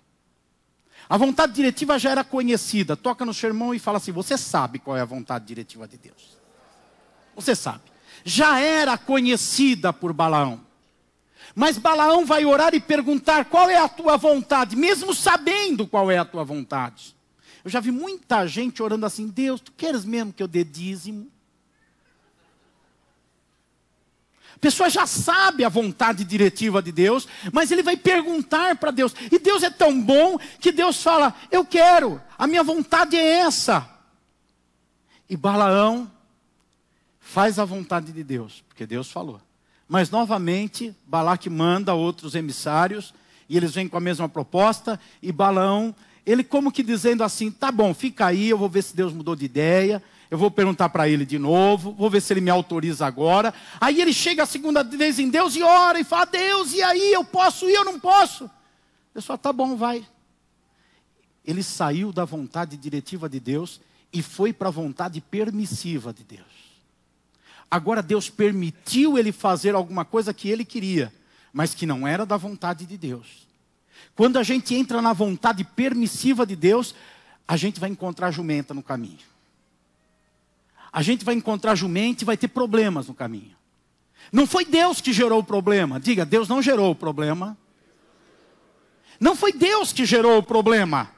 [SPEAKER 1] A vontade diretiva já era conhecida. Toca no seu irmão e fala assim, você sabe qual é a vontade diretiva de Deus. Você sabe. Já era conhecida por Balaão. Mas Balaão vai orar e perguntar, qual é a tua vontade? Mesmo sabendo qual é a tua vontade. Eu já vi muita gente orando assim, Deus, tu queres mesmo que eu dê dízimo? A pessoa já sabe a vontade diretiva de Deus, mas ele vai perguntar para Deus. E Deus é tão bom que Deus fala, eu quero, a minha vontade é essa. E Balaão faz a vontade de Deus, porque Deus falou. Mas novamente, Balaque manda outros emissários, e eles vêm com a mesma proposta, e Balaão, ele como que dizendo assim, tá bom, fica aí, eu vou ver se Deus mudou de ideia, eu vou perguntar para ele de novo, vou ver se ele me autoriza agora. Aí ele chega a segunda vez em Deus e ora e fala, Deus, e aí, eu posso ir, eu não posso? Eu só, tá bom, vai. Ele saiu da vontade diretiva de Deus e foi para a vontade permissiva de Deus. Agora Deus permitiu ele fazer alguma coisa que ele queria, mas que não era da vontade de Deus. Quando a gente entra na vontade permissiva de Deus, a gente vai encontrar jumenta no caminho. A gente vai encontrar jumenta e vai ter problemas no caminho. Não foi Deus que gerou o problema. Diga, Deus não gerou o problema. Não foi Deus que gerou o problema.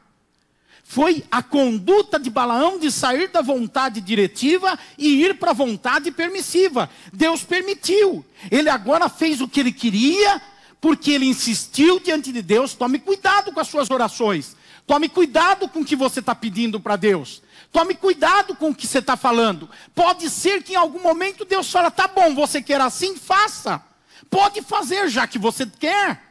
[SPEAKER 1] Foi a conduta de Balaão de sair da vontade diretiva e ir para a vontade permissiva. Deus permitiu. Ele agora fez o que ele queria, porque ele insistiu diante de Deus. Tome cuidado com as suas orações. Tome cuidado com o que você está pedindo para Deus. Tome cuidado com o que você está falando. Pode ser que em algum momento Deus fala, tá bom, você quer assim, faça. Pode fazer já que você quer.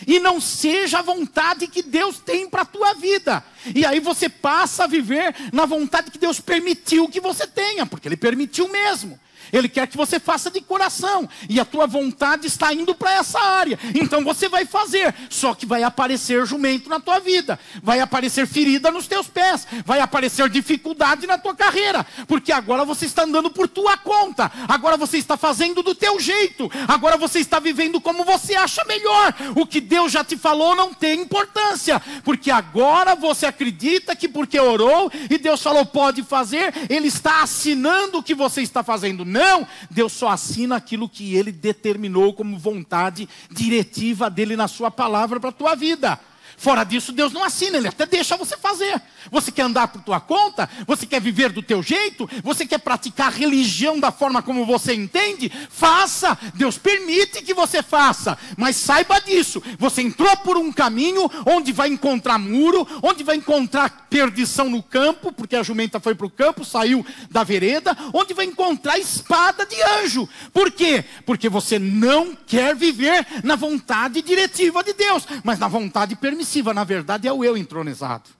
[SPEAKER 1] e não seja a vontade que Deus tem para a tua vida. E aí você passa a viver na vontade que Deus permitiu que você tenha, porque Ele permitiu mesmo. Ele quer que você faça de coração, e a tua vontade está indo para essa área. Então você vai fazer, só que vai aparecer jumento na tua vida, vai aparecer ferida nos teus pés, vai aparecer dificuldade na tua carreira, porque agora você está andando por tua conta, agora você está fazendo do teu jeito, agora você está vivendo como você acha melhor. O que Deus já te falou não tem importância, porque agora você acredita que porque orou e Deus falou pode fazer, Ele está assinando o que você está fazendo. Não, Deus só assina aquilo que Ele determinou como vontade diretiva dEle na sua palavra para a tua vida. Fora disso, Deus não assina, Ele até deixa você fazer. Você quer andar por tua conta? Você quer viver do teu jeito? Você quer praticar religião da forma como você entende? Faça, Deus permite que você faça. Mas saiba disso, você entrou por um caminho onde vai encontrar muro, onde vai encontrar perdição no campo, porque a jumenta foi para o campo, saiu da vereda, onde vai encontrar espada de anjo. Por quê? Porque você não quer viver na vontade diretiva de Deus, mas na vontade permissiva. Na verdade é o eu entronizado.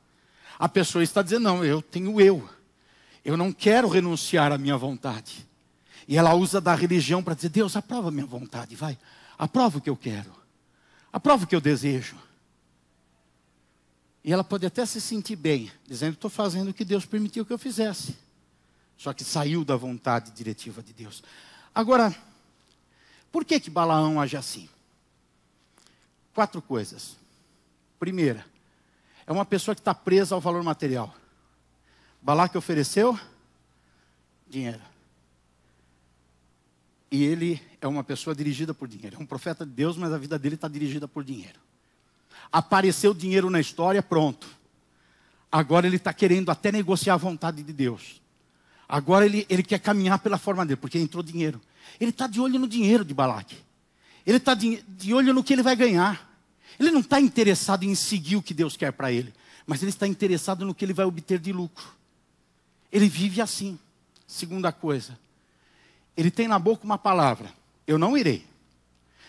[SPEAKER 1] A pessoa está dizendo, não, eu tenho eu não quero renunciar à minha vontade. E ela usa da religião para dizer, Deus, aprova a minha vontade, vai, aprova o que eu quero, aprova o que eu desejo. E ela pode até se sentir bem, dizendo, estou fazendo o que Deus permitiu que eu fizesse. Só que saiu da vontade diretiva de Deus. Agora, por que Balaão age assim? 4 coisas. Primeira, é uma pessoa que está presa ao valor material. Balaque ofereceu dinheiro. E ele é uma pessoa dirigida por dinheiro. É um profeta de Deus, mas a vida dele está dirigida por dinheiro. Apareceu dinheiro na história, pronto. Agora ele está querendo até negociar a vontade de Deus. Agora ele quer caminhar pela forma dele, porque entrou dinheiro. Ele está de olho no dinheiro de Balaque. Ele está de olho no que ele vai ganhar. Ele não está interessado em seguir o que Deus quer para ele, mas ele está interessado no que ele vai obter de lucro. Ele vive assim. Segunda coisa, ele tem na boca uma palavra, eu não irei.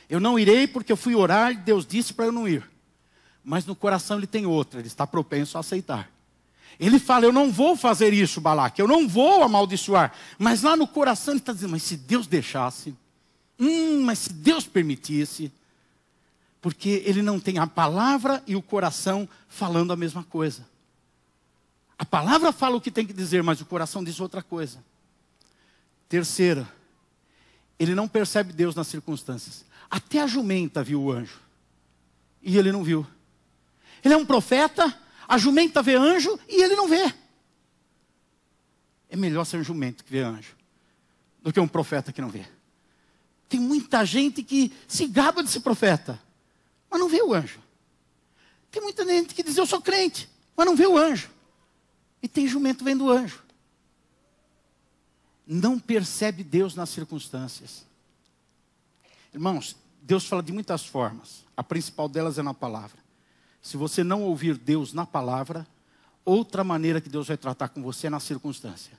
[SPEAKER 1] Eu não irei porque eu fui orar e Deus disse para eu não ir. Mas no coração ele tem outra, ele está propenso a aceitar. Ele fala, eu não vou fazer isso, Balaque, eu não vou amaldiçoar. Mas lá no coração ele está dizendo, mas se Deus deixasse, mas se Deus permitisse. Porque ele não tem a palavra e o coração falando a mesma coisa. A palavra fala o que tem que dizer, mas o coração diz outra coisa. Terceira, ele não percebe Deus nas circunstâncias. Até a jumenta viu o anjo. E ele não viu. Ele é um profeta, a jumenta vê anjo e ele não vê. É melhor ser um jumento que vê anjo, do que um profeta que não vê. Tem muita gente que se gaba de ser profeta, mas não vê o anjo. Tem muita gente que diz, eu sou crente, mas não vê o anjo. E tem jumento vendo o anjo. Não percebe Deus nas circunstâncias. Irmãos, Deus fala de muitas formas. A principal delas é na palavra. Se você não ouvir Deus na palavra, outra maneira que Deus vai tratar com você é na circunstância.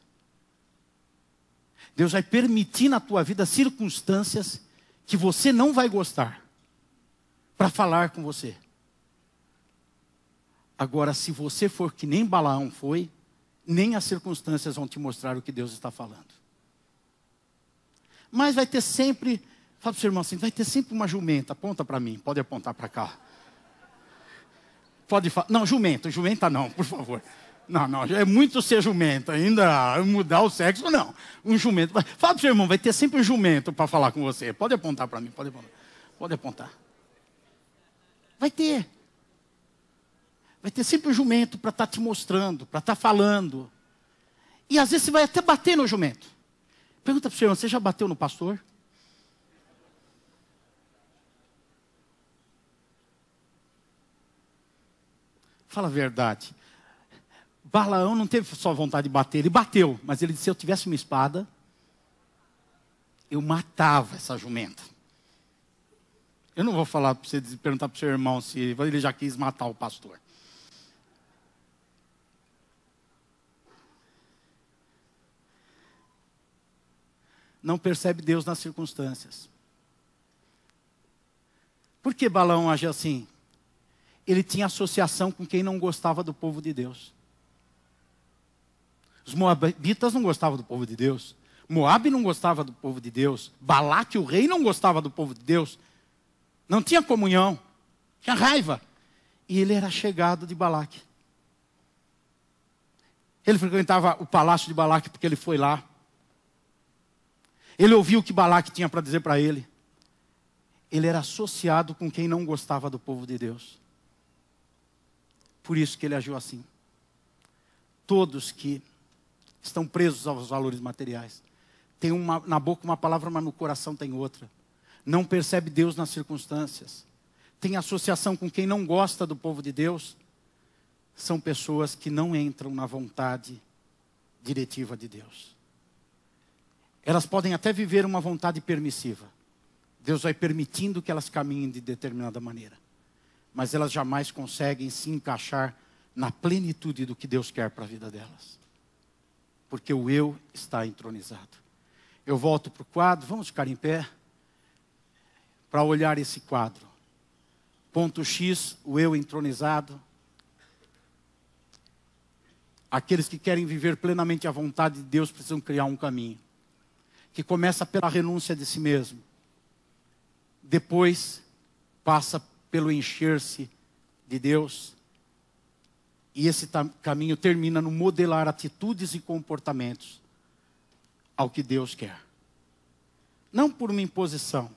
[SPEAKER 1] Deus vai permitir na tua vida circunstâncias que você não vai gostar, para falar com você. Agora, se você for que nem Balaão foi, nem as circunstâncias vão te mostrar o que Deus está falando. Mas vai ter sempre, fala para o seu irmão assim, vai ter sempre uma jumenta, aponta para mim, pode apontar para cá. Pode falar, não, jumenta não, por favor. Não, é muito ser jumenta, ainda mudar o sexo, não. Um jumento, fala para o seu irmão, vai ter sempre um jumento para falar com você. Pode apontar para mim, pode apontar. Vai ter. Vai ter sempre um jumento para estar te mostrando, para estar falando. E às vezes você vai até bater no jumento. Pergunta para o senhor, você já bateu no pastor? Fala a verdade. Balaão não teve só vontade de bater, ele bateu. Mas ele disse, se eu tivesse uma espada, eu matava essa jumenta. Eu não vou falar para você perguntar para o seu irmão se ele já quis matar o pastor. Não percebe Deus nas circunstâncias. Por que Balaão agia assim? Ele tinha associação com quem não gostava do povo de Deus. Os moabitas não gostavam do povo de Deus. Moabe não gostava do povo de Deus. Balaque, o rei, não gostava do povo de Deus. Não tinha comunhão. Tinha raiva. E ele era chegado de Balaque. Ele frequentava o palácio de Balaque porque ele foi lá. Ele ouviu o que Balaque tinha para dizer para ele. Ele era associado com quem não gostava do povo de Deus. Por isso que ele agiu assim. Todos que estão presos aos valores materiais têm na boca uma palavra, mas no coração tem outra. Não percebe Deus nas circunstâncias. Tem associação com quem não gosta do povo de Deus. São pessoas que não entram na vontade diretiva de Deus. Elas podem até viver uma vontade permissiva. Deus vai permitindo que elas caminhem de determinada maneira. Mas elas jamais conseguem se encaixar na plenitude do que Deus quer para a vida delas. Porque o eu está entronizado. Eu volto para o quadro, vamos ficar em pé para olhar esse quadro. Ponto X, o eu entronizado. Aqueles que querem viver plenamente a vontade de Deus precisam criar um caminho. Que começa pela renúncia de si mesmo. Depois passa pelo encher-se de Deus. E esse caminho termina no modelar atitudes e comportamentos ao que Deus quer. Não por uma imposição,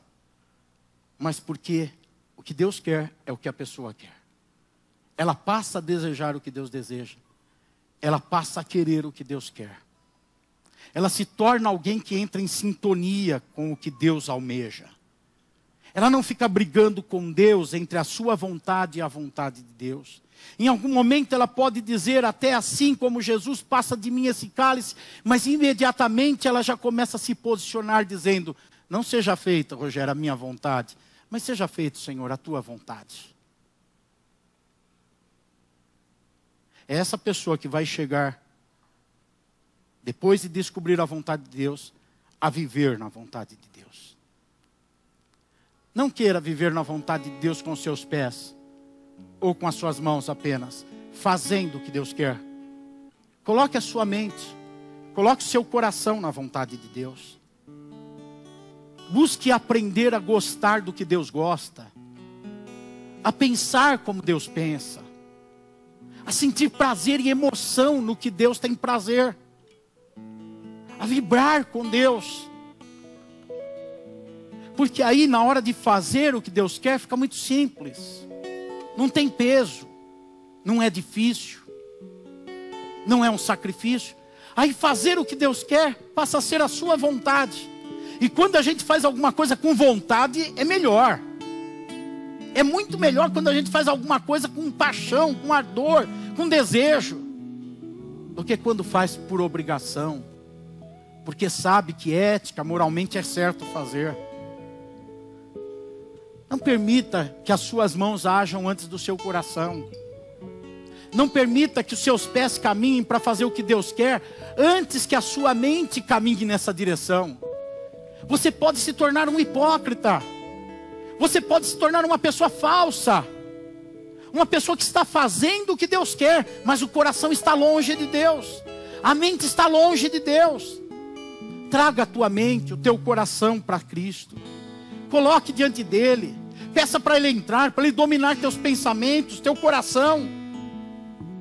[SPEAKER 1] mas porque o que Deus quer é o que a pessoa quer. Ela passa a desejar o que Deus deseja. Ela passa a querer o que Deus quer. Ela se torna alguém que entra em sintonia com o que Deus almeja. Ela não fica brigando com Deus entre a sua vontade e a vontade de Deus. Em algum momento ela pode dizer até assim como Jesus, passa de mim esse cálice, mas imediatamente ela já começa a se posicionar dizendo, não seja feita, Rogério, a minha vontade, mas seja feita, Senhor, a tua vontade. É essa pessoa que vai chegar, depois de descobrir a vontade de Deus, a viver na vontade de Deus. Não queira viver na vontade de Deus com seus pés, ou com as suas mãos apenas, fazendo o que Deus quer. Coloque a sua mente, coloque o seu coração na vontade de Deus. Busque aprender a gostar do que Deus gosta, a pensar como Deus pensa, a sentir prazer e emoção no que Deus tem prazer, a vibrar com Deus. Porque aí na hora de fazer o que Deus quer fica muito simples. Não tem peso, não é difícil, não é um sacrifício. Aí fazer o que Deus quer passa a ser a sua vontade. E quando a gente faz alguma coisa com vontade, é melhor. É muito melhor quando a gente faz alguma coisa com paixão, com ardor, com desejo, do que quando faz por obrigação. Porque sabe que ética, moralmente é certo fazer. Não permita que as suas mãos ajam antes do seu coração. Não permita que os seus pés caminhem para fazer o que Deus quer, antes que a sua mente caminhe nessa direção. Você pode se tornar um hipócrita. Você pode se tornar uma pessoa falsa. Uma pessoa que está fazendo o que Deus quer, mas o coração está longe de Deus. A mente está longe de Deus. Traga a tua mente, o teu coração para Cristo. Coloque diante dele. Peça para Ele entrar, para Ele dominar teus pensamentos, teu coração.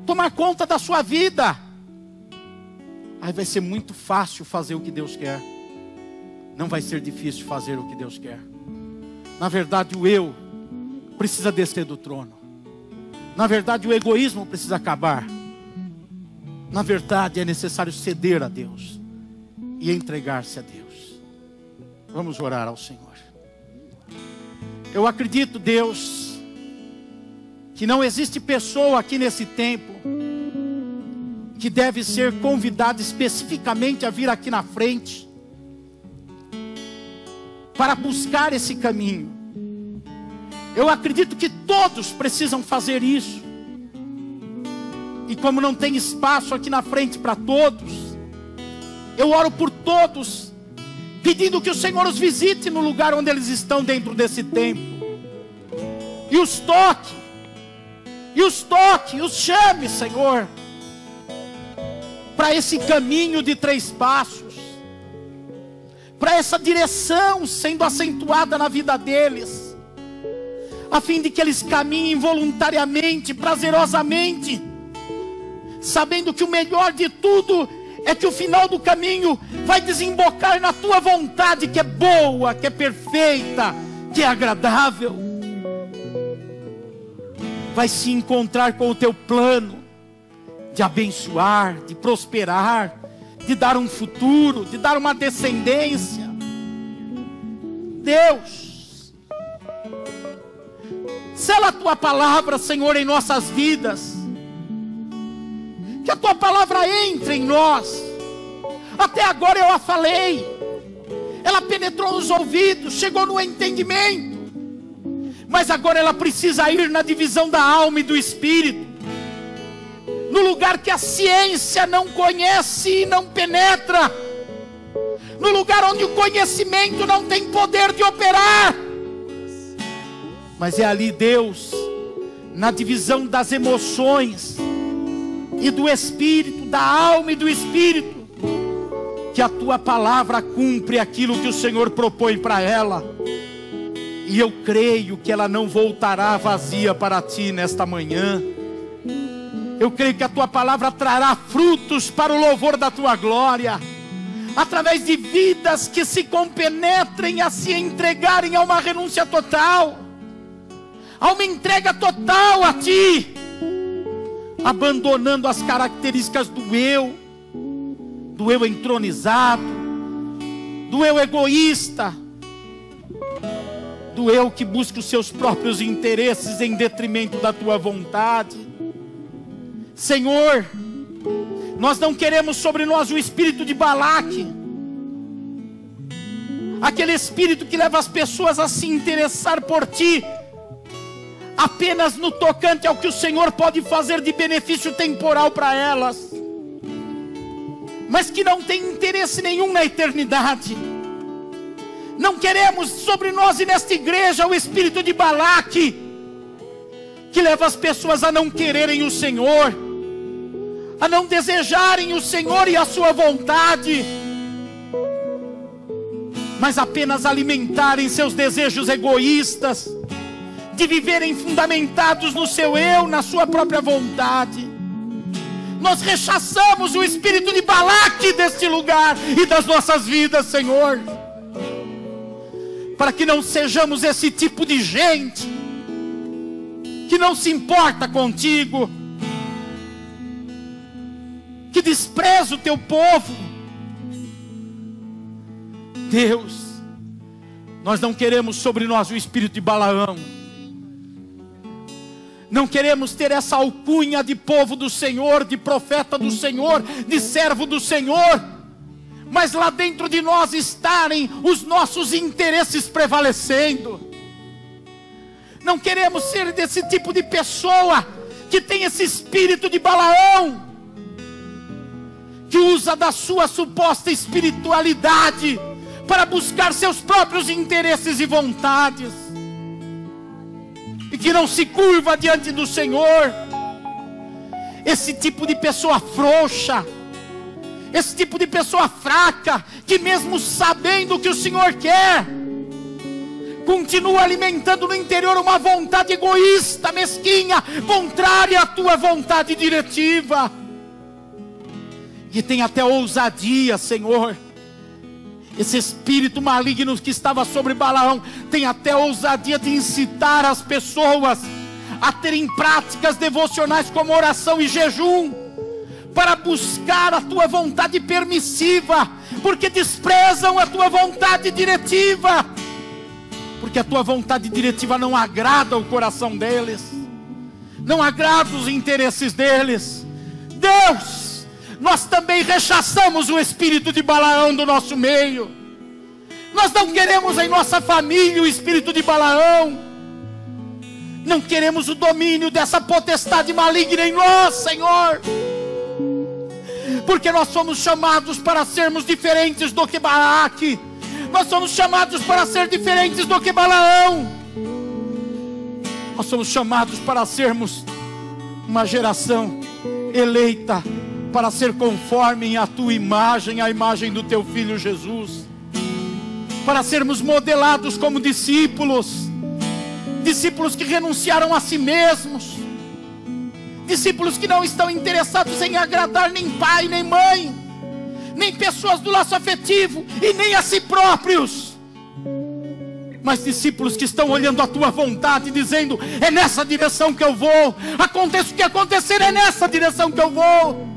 [SPEAKER 1] Tomar conta da sua vida. Aí vai ser muito fácil fazer o que Deus quer. Não vai ser difícil fazer o que Deus quer. Na verdade, o eu precisa descer do trono. Na verdade, o egoísmo precisa acabar. Na verdade, é necessário ceder a Deus e entregar-se a Deus. Vamos orar ao Senhor. Eu acredito, Deus, que não existe pessoa aqui nesse templo que deve ser convidada especificamente a vir aqui na frente para buscar esse caminho. Eu acredito que todos precisam fazer isso. E como não tem espaço aqui na frente para todos, eu oro por todos, pedindo que o Senhor os visite no lugar onde eles estão dentro desse templo. e os toque, os chame, Senhor, para esse caminho de 3 passos, para essa direção sendo acentuada na vida deles, a fim de que eles caminhem voluntariamente, prazerosamente, sabendo que o melhor de tudo é que o final do caminho vai desembocar na tua vontade, que é boa, que é perfeita, que é agradável. Vai se encontrar com o teu plano de abençoar, de prosperar, de dar um futuro, de dar uma descendência. Deus, sela a tua palavra, Senhor, em nossas vidas. Que a tua palavra entre em nós. Até agora eu a falei, ela penetrou nos ouvidos, chegou no entendimento, mas agora ela precisa ir na divisão da alma e do espírito, no lugar que a ciência não conhece e não penetra, no lugar onde o conhecimento não tem poder de operar. Mas é ali, Deus, na divisão das emoções e do espírito, da alma e do espírito, que a tua palavra cumpre aquilo que o Senhor propõe para ela. E eu creio que ela não voltará vazia para ti nesta manhã. Eu creio que a tua palavra trará frutos para o louvor da tua glória, através de vidas que se compenetrem a se entregarem a uma renúncia total, a uma entrega total a ti, abandonando as características do eu entronizado, do eu egoísta, do eu que busca os seus próprios interesses em detrimento da tua vontade. Senhor, nós não queremos sobre nós o espírito de Balaque, aquele espírito que leva as pessoas a se interessar por ti apenas no tocante ao que o Senhor pode fazer de benefício temporal para elas, mas que não tem interesse nenhum na eternidade. Não queremos sobre nós e nesta igreja o espírito de Balaque, que leva as pessoas a não quererem o Senhor, a não desejarem o Senhor e a sua vontade, mas apenas alimentarem seus desejos egoístas, de viverem fundamentados no seu eu, na sua própria vontade. Nós rechaçamos o espírito de Balaque deste lugar e das nossas vidas, Senhor, para que não sejamos esse tipo de gente que não se importa contigo, que despreza o teu povo. Deus, nós não queremos sobre nós o espírito de Balaão. Não queremos ter essa alcunha de povo do Senhor, de profeta do Senhor, de servo do Senhor, mas lá dentro de nós estarem os nossos interesses prevalecendo. Não queremos ser desse tipo de pessoa que tem esse espírito de Balaão, que usa da sua suposta espiritualidade para buscar seus próprios interesses e vontades, e que não se curva diante do Senhor. Esse tipo de pessoa frouxa, esse tipo de pessoa fraca, que mesmo sabendo o que o Senhor quer, continua alimentando no interior uma vontade egoísta, mesquinha, contrária à tua vontade diretiva, e tem até ousadia, Senhor. Esse espírito maligno que estava sobre Balaão tem até ousadia de incitar as pessoas a terem práticas devocionais como oração e jejum, para buscar a tua vontade permissiva, porque desprezam a tua vontade diretiva, porque a tua vontade diretiva não agrada o coração deles, não agrada os interesses deles. Deus, nós também rechaçamos o espírito de Balaão do nosso meio. Nós não queremos em nossa família o espírito de Balaão. Não queremos o domínio dessa potestade maligna em nós, Senhor, porque nós somos chamados para sermos diferentes do que Balaque. Nós somos chamados para ser diferentes do que Balaão. Nós somos chamados para sermos uma geração eleita para ser conforme à tua imagem, a imagem do teu Filho Jesus, para sermos modelados como discípulos, discípulos que renunciaram a si mesmos, discípulos que não estão interessados em agradar nem pai, nem mãe, nem pessoas do laço afetivo e nem a si próprios, mas discípulos que estão olhando a tua vontade e dizendo: é nessa direção que eu vou, aconteça o que acontecer, é nessa direção que eu vou.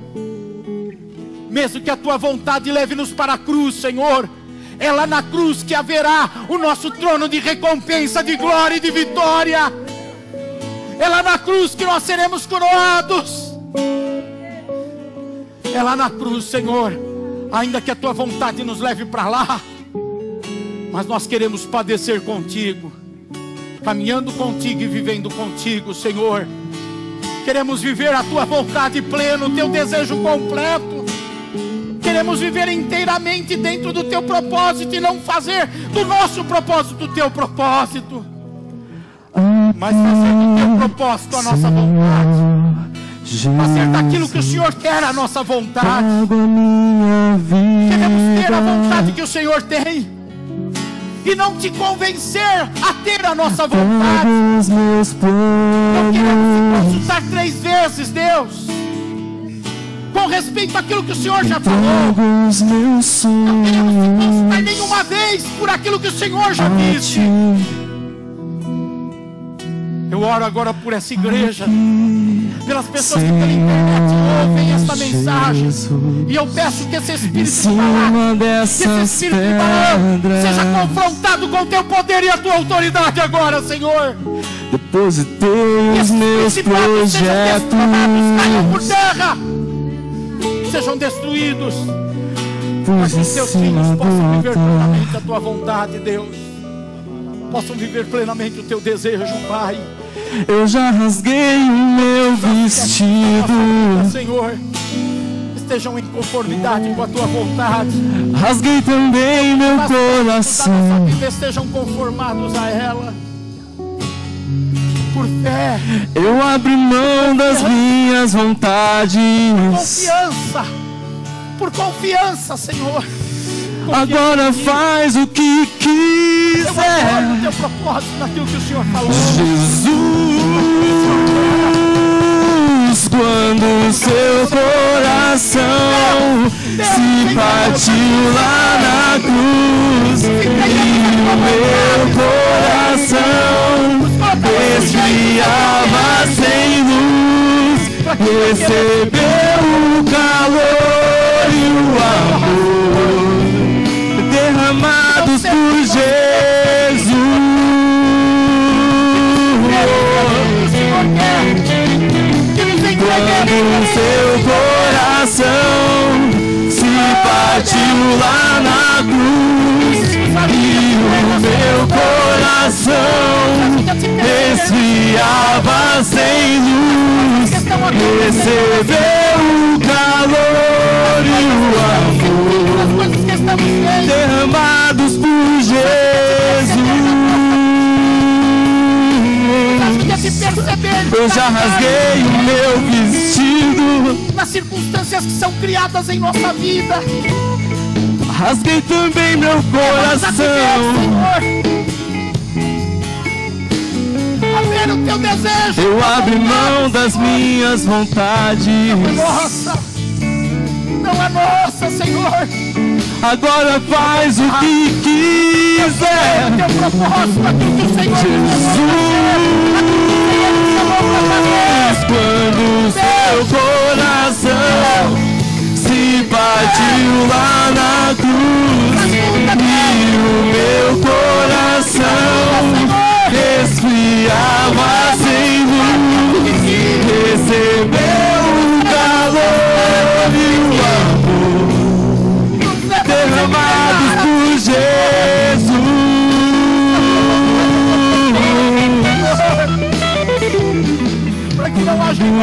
[SPEAKER 1] Mesmo que a tua vontade leve-nos para a cruz, Senhor, é lá na cruz que haverá o nosso trono de recompensa, de glória e de vitória. É lá na cruz que nós seremos coroados. É lá na cruz, Senhor, ainda que a tua vontade nos leve para lá, mas nós queremos padecer contigo, caminhando contigo e vivendo contigo, Senhor. Queremos viver a tua vontade plena, o teu desejo completo. Queremos viver inteiramente dentro do teu propósito e não fazer do nosso propósito o teu propósito, mas fazer do teu propósito a nossa vontade, fazer daquilo que o Senhor quer a nossa vontade. Queremos ter a vontade que o Senhor tem e não te convencer a ter a nossa vontade. Não queremos te consultar 3 vezes, Deus, com respeito àquilo que o Senhor já falou. Não queremos te consultar nenhuma vez por aquilo que o Senhor já disse. Eu oro agora por essa igreja, pelas pessoas que pela internet ouvem esta mensagem, e eu peço que esse Espírito de Balaam, que esse Espírito de Balaam seja confrontado com o teu poder e a tua autoridade agora, Senhor.
[SPEAKER 2] Depositei os meus projetos,
[SPEAKER 1] caiam por terra, sejam destruídos, para que os teus filhos possam viver plenamente a tua vontade, Deus, possam viver plenamente o teu desejo, Pai.
[SPEAKER 2] Eu já rasguei o meu vestido,
[SPEAKER 1] Senhor, estejam em conformidade com a tua vontade.
[SPEAKER 2] Rasguei também meu coração,
[SPEAKER 1] estejam conformados a ela. Por fé,
[SPEAKER 2] eu abro mão das minhas vontades.
[SPEAKER 1] Confiança, por confiança, Senhor.
[SPEAKER 2] Agora faz o que quiser.
[SPEAKER 1] Eu teu propósito naquilo que o Senhor falou.
[SPEAKER 2] Jesus, quando o seu coração se partiu lá na cruz e o meu coração esfriava sem luz, recebeu o calor e o amor derramados por Jesus. Quando o seu coração se partiu lá na cruz e o meu coração esfriava sem luz, recebeu o calor e o amor derramados por Jesus. Eu já rasguei o meu vestido
[SPEAKER 1] nas circunstâncias que são criadas em nossa vida.
[SPEAKER 2] Rasguei também meu coração.
[SPEAKER 1] A ver o teu desejo.
[SPEAKER 2] Eu abro mão das minhas vontades.
[SPEAKER 1] Não é nossa, não é nossa, Senhor.
[SPEAKER 2] Agora faz o que quiser.
[SPEAKER 1] O teu propósito, aquilo que o Senhor
[SPEAKER 2] Jesus, quando o seu coração se partiu lá na cruz e o meu coração esfriava sem luz, recebeu o calor e o amor derramados por Jesus.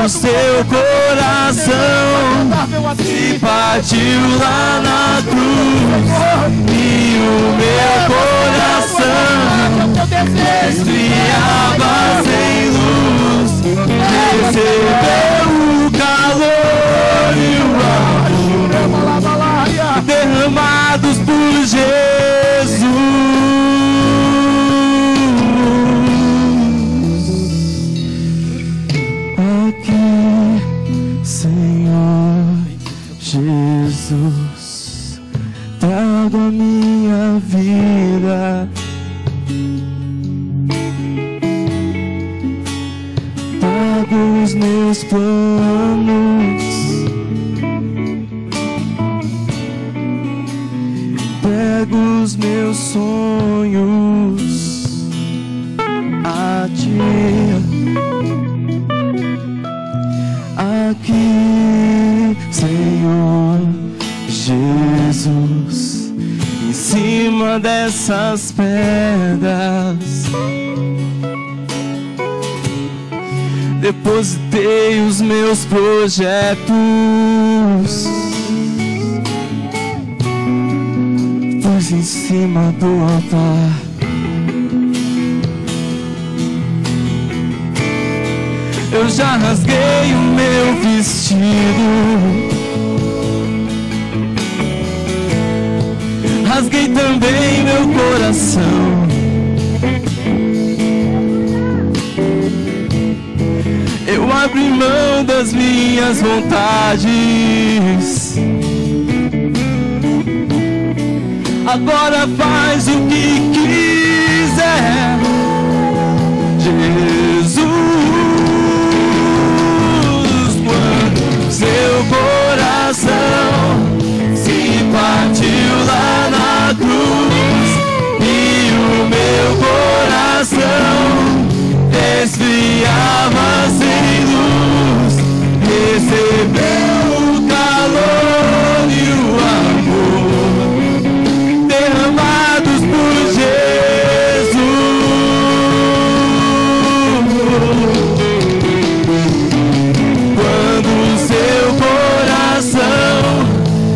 [SPEAKER 2] O seu coração se partiu lá na cruz e o meu coração esfriava sem trago a minha vida, trago os meus planos, pego os meus sonhos a ti. Aqui, Senhor Jesus, em cima dessas pedras, depositei os meus projetos, pus em cima do altar. Eu já rasguei o meu vestido, rasguei também meu coração. Eu abri mão das minhas vontades, agora faz o que quiser, Jesus. Seu coração se partiu lá na cruz e o meu coração esfriava sem luz, recebeu o calor e o amor derramados por Jesus. Quando seu coração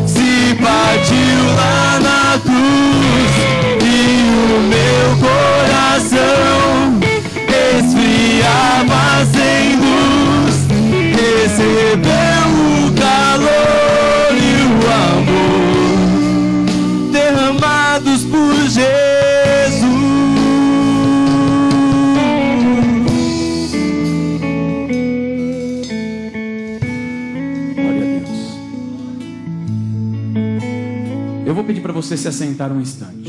[SPEAKER 2] se partiu lá na cruz e o meu coração esfriava sem luz, recebeu o calor e o amor derramados por Jesus.
[SPEAKER 3] Eu vou pedir para você se assentar um instante.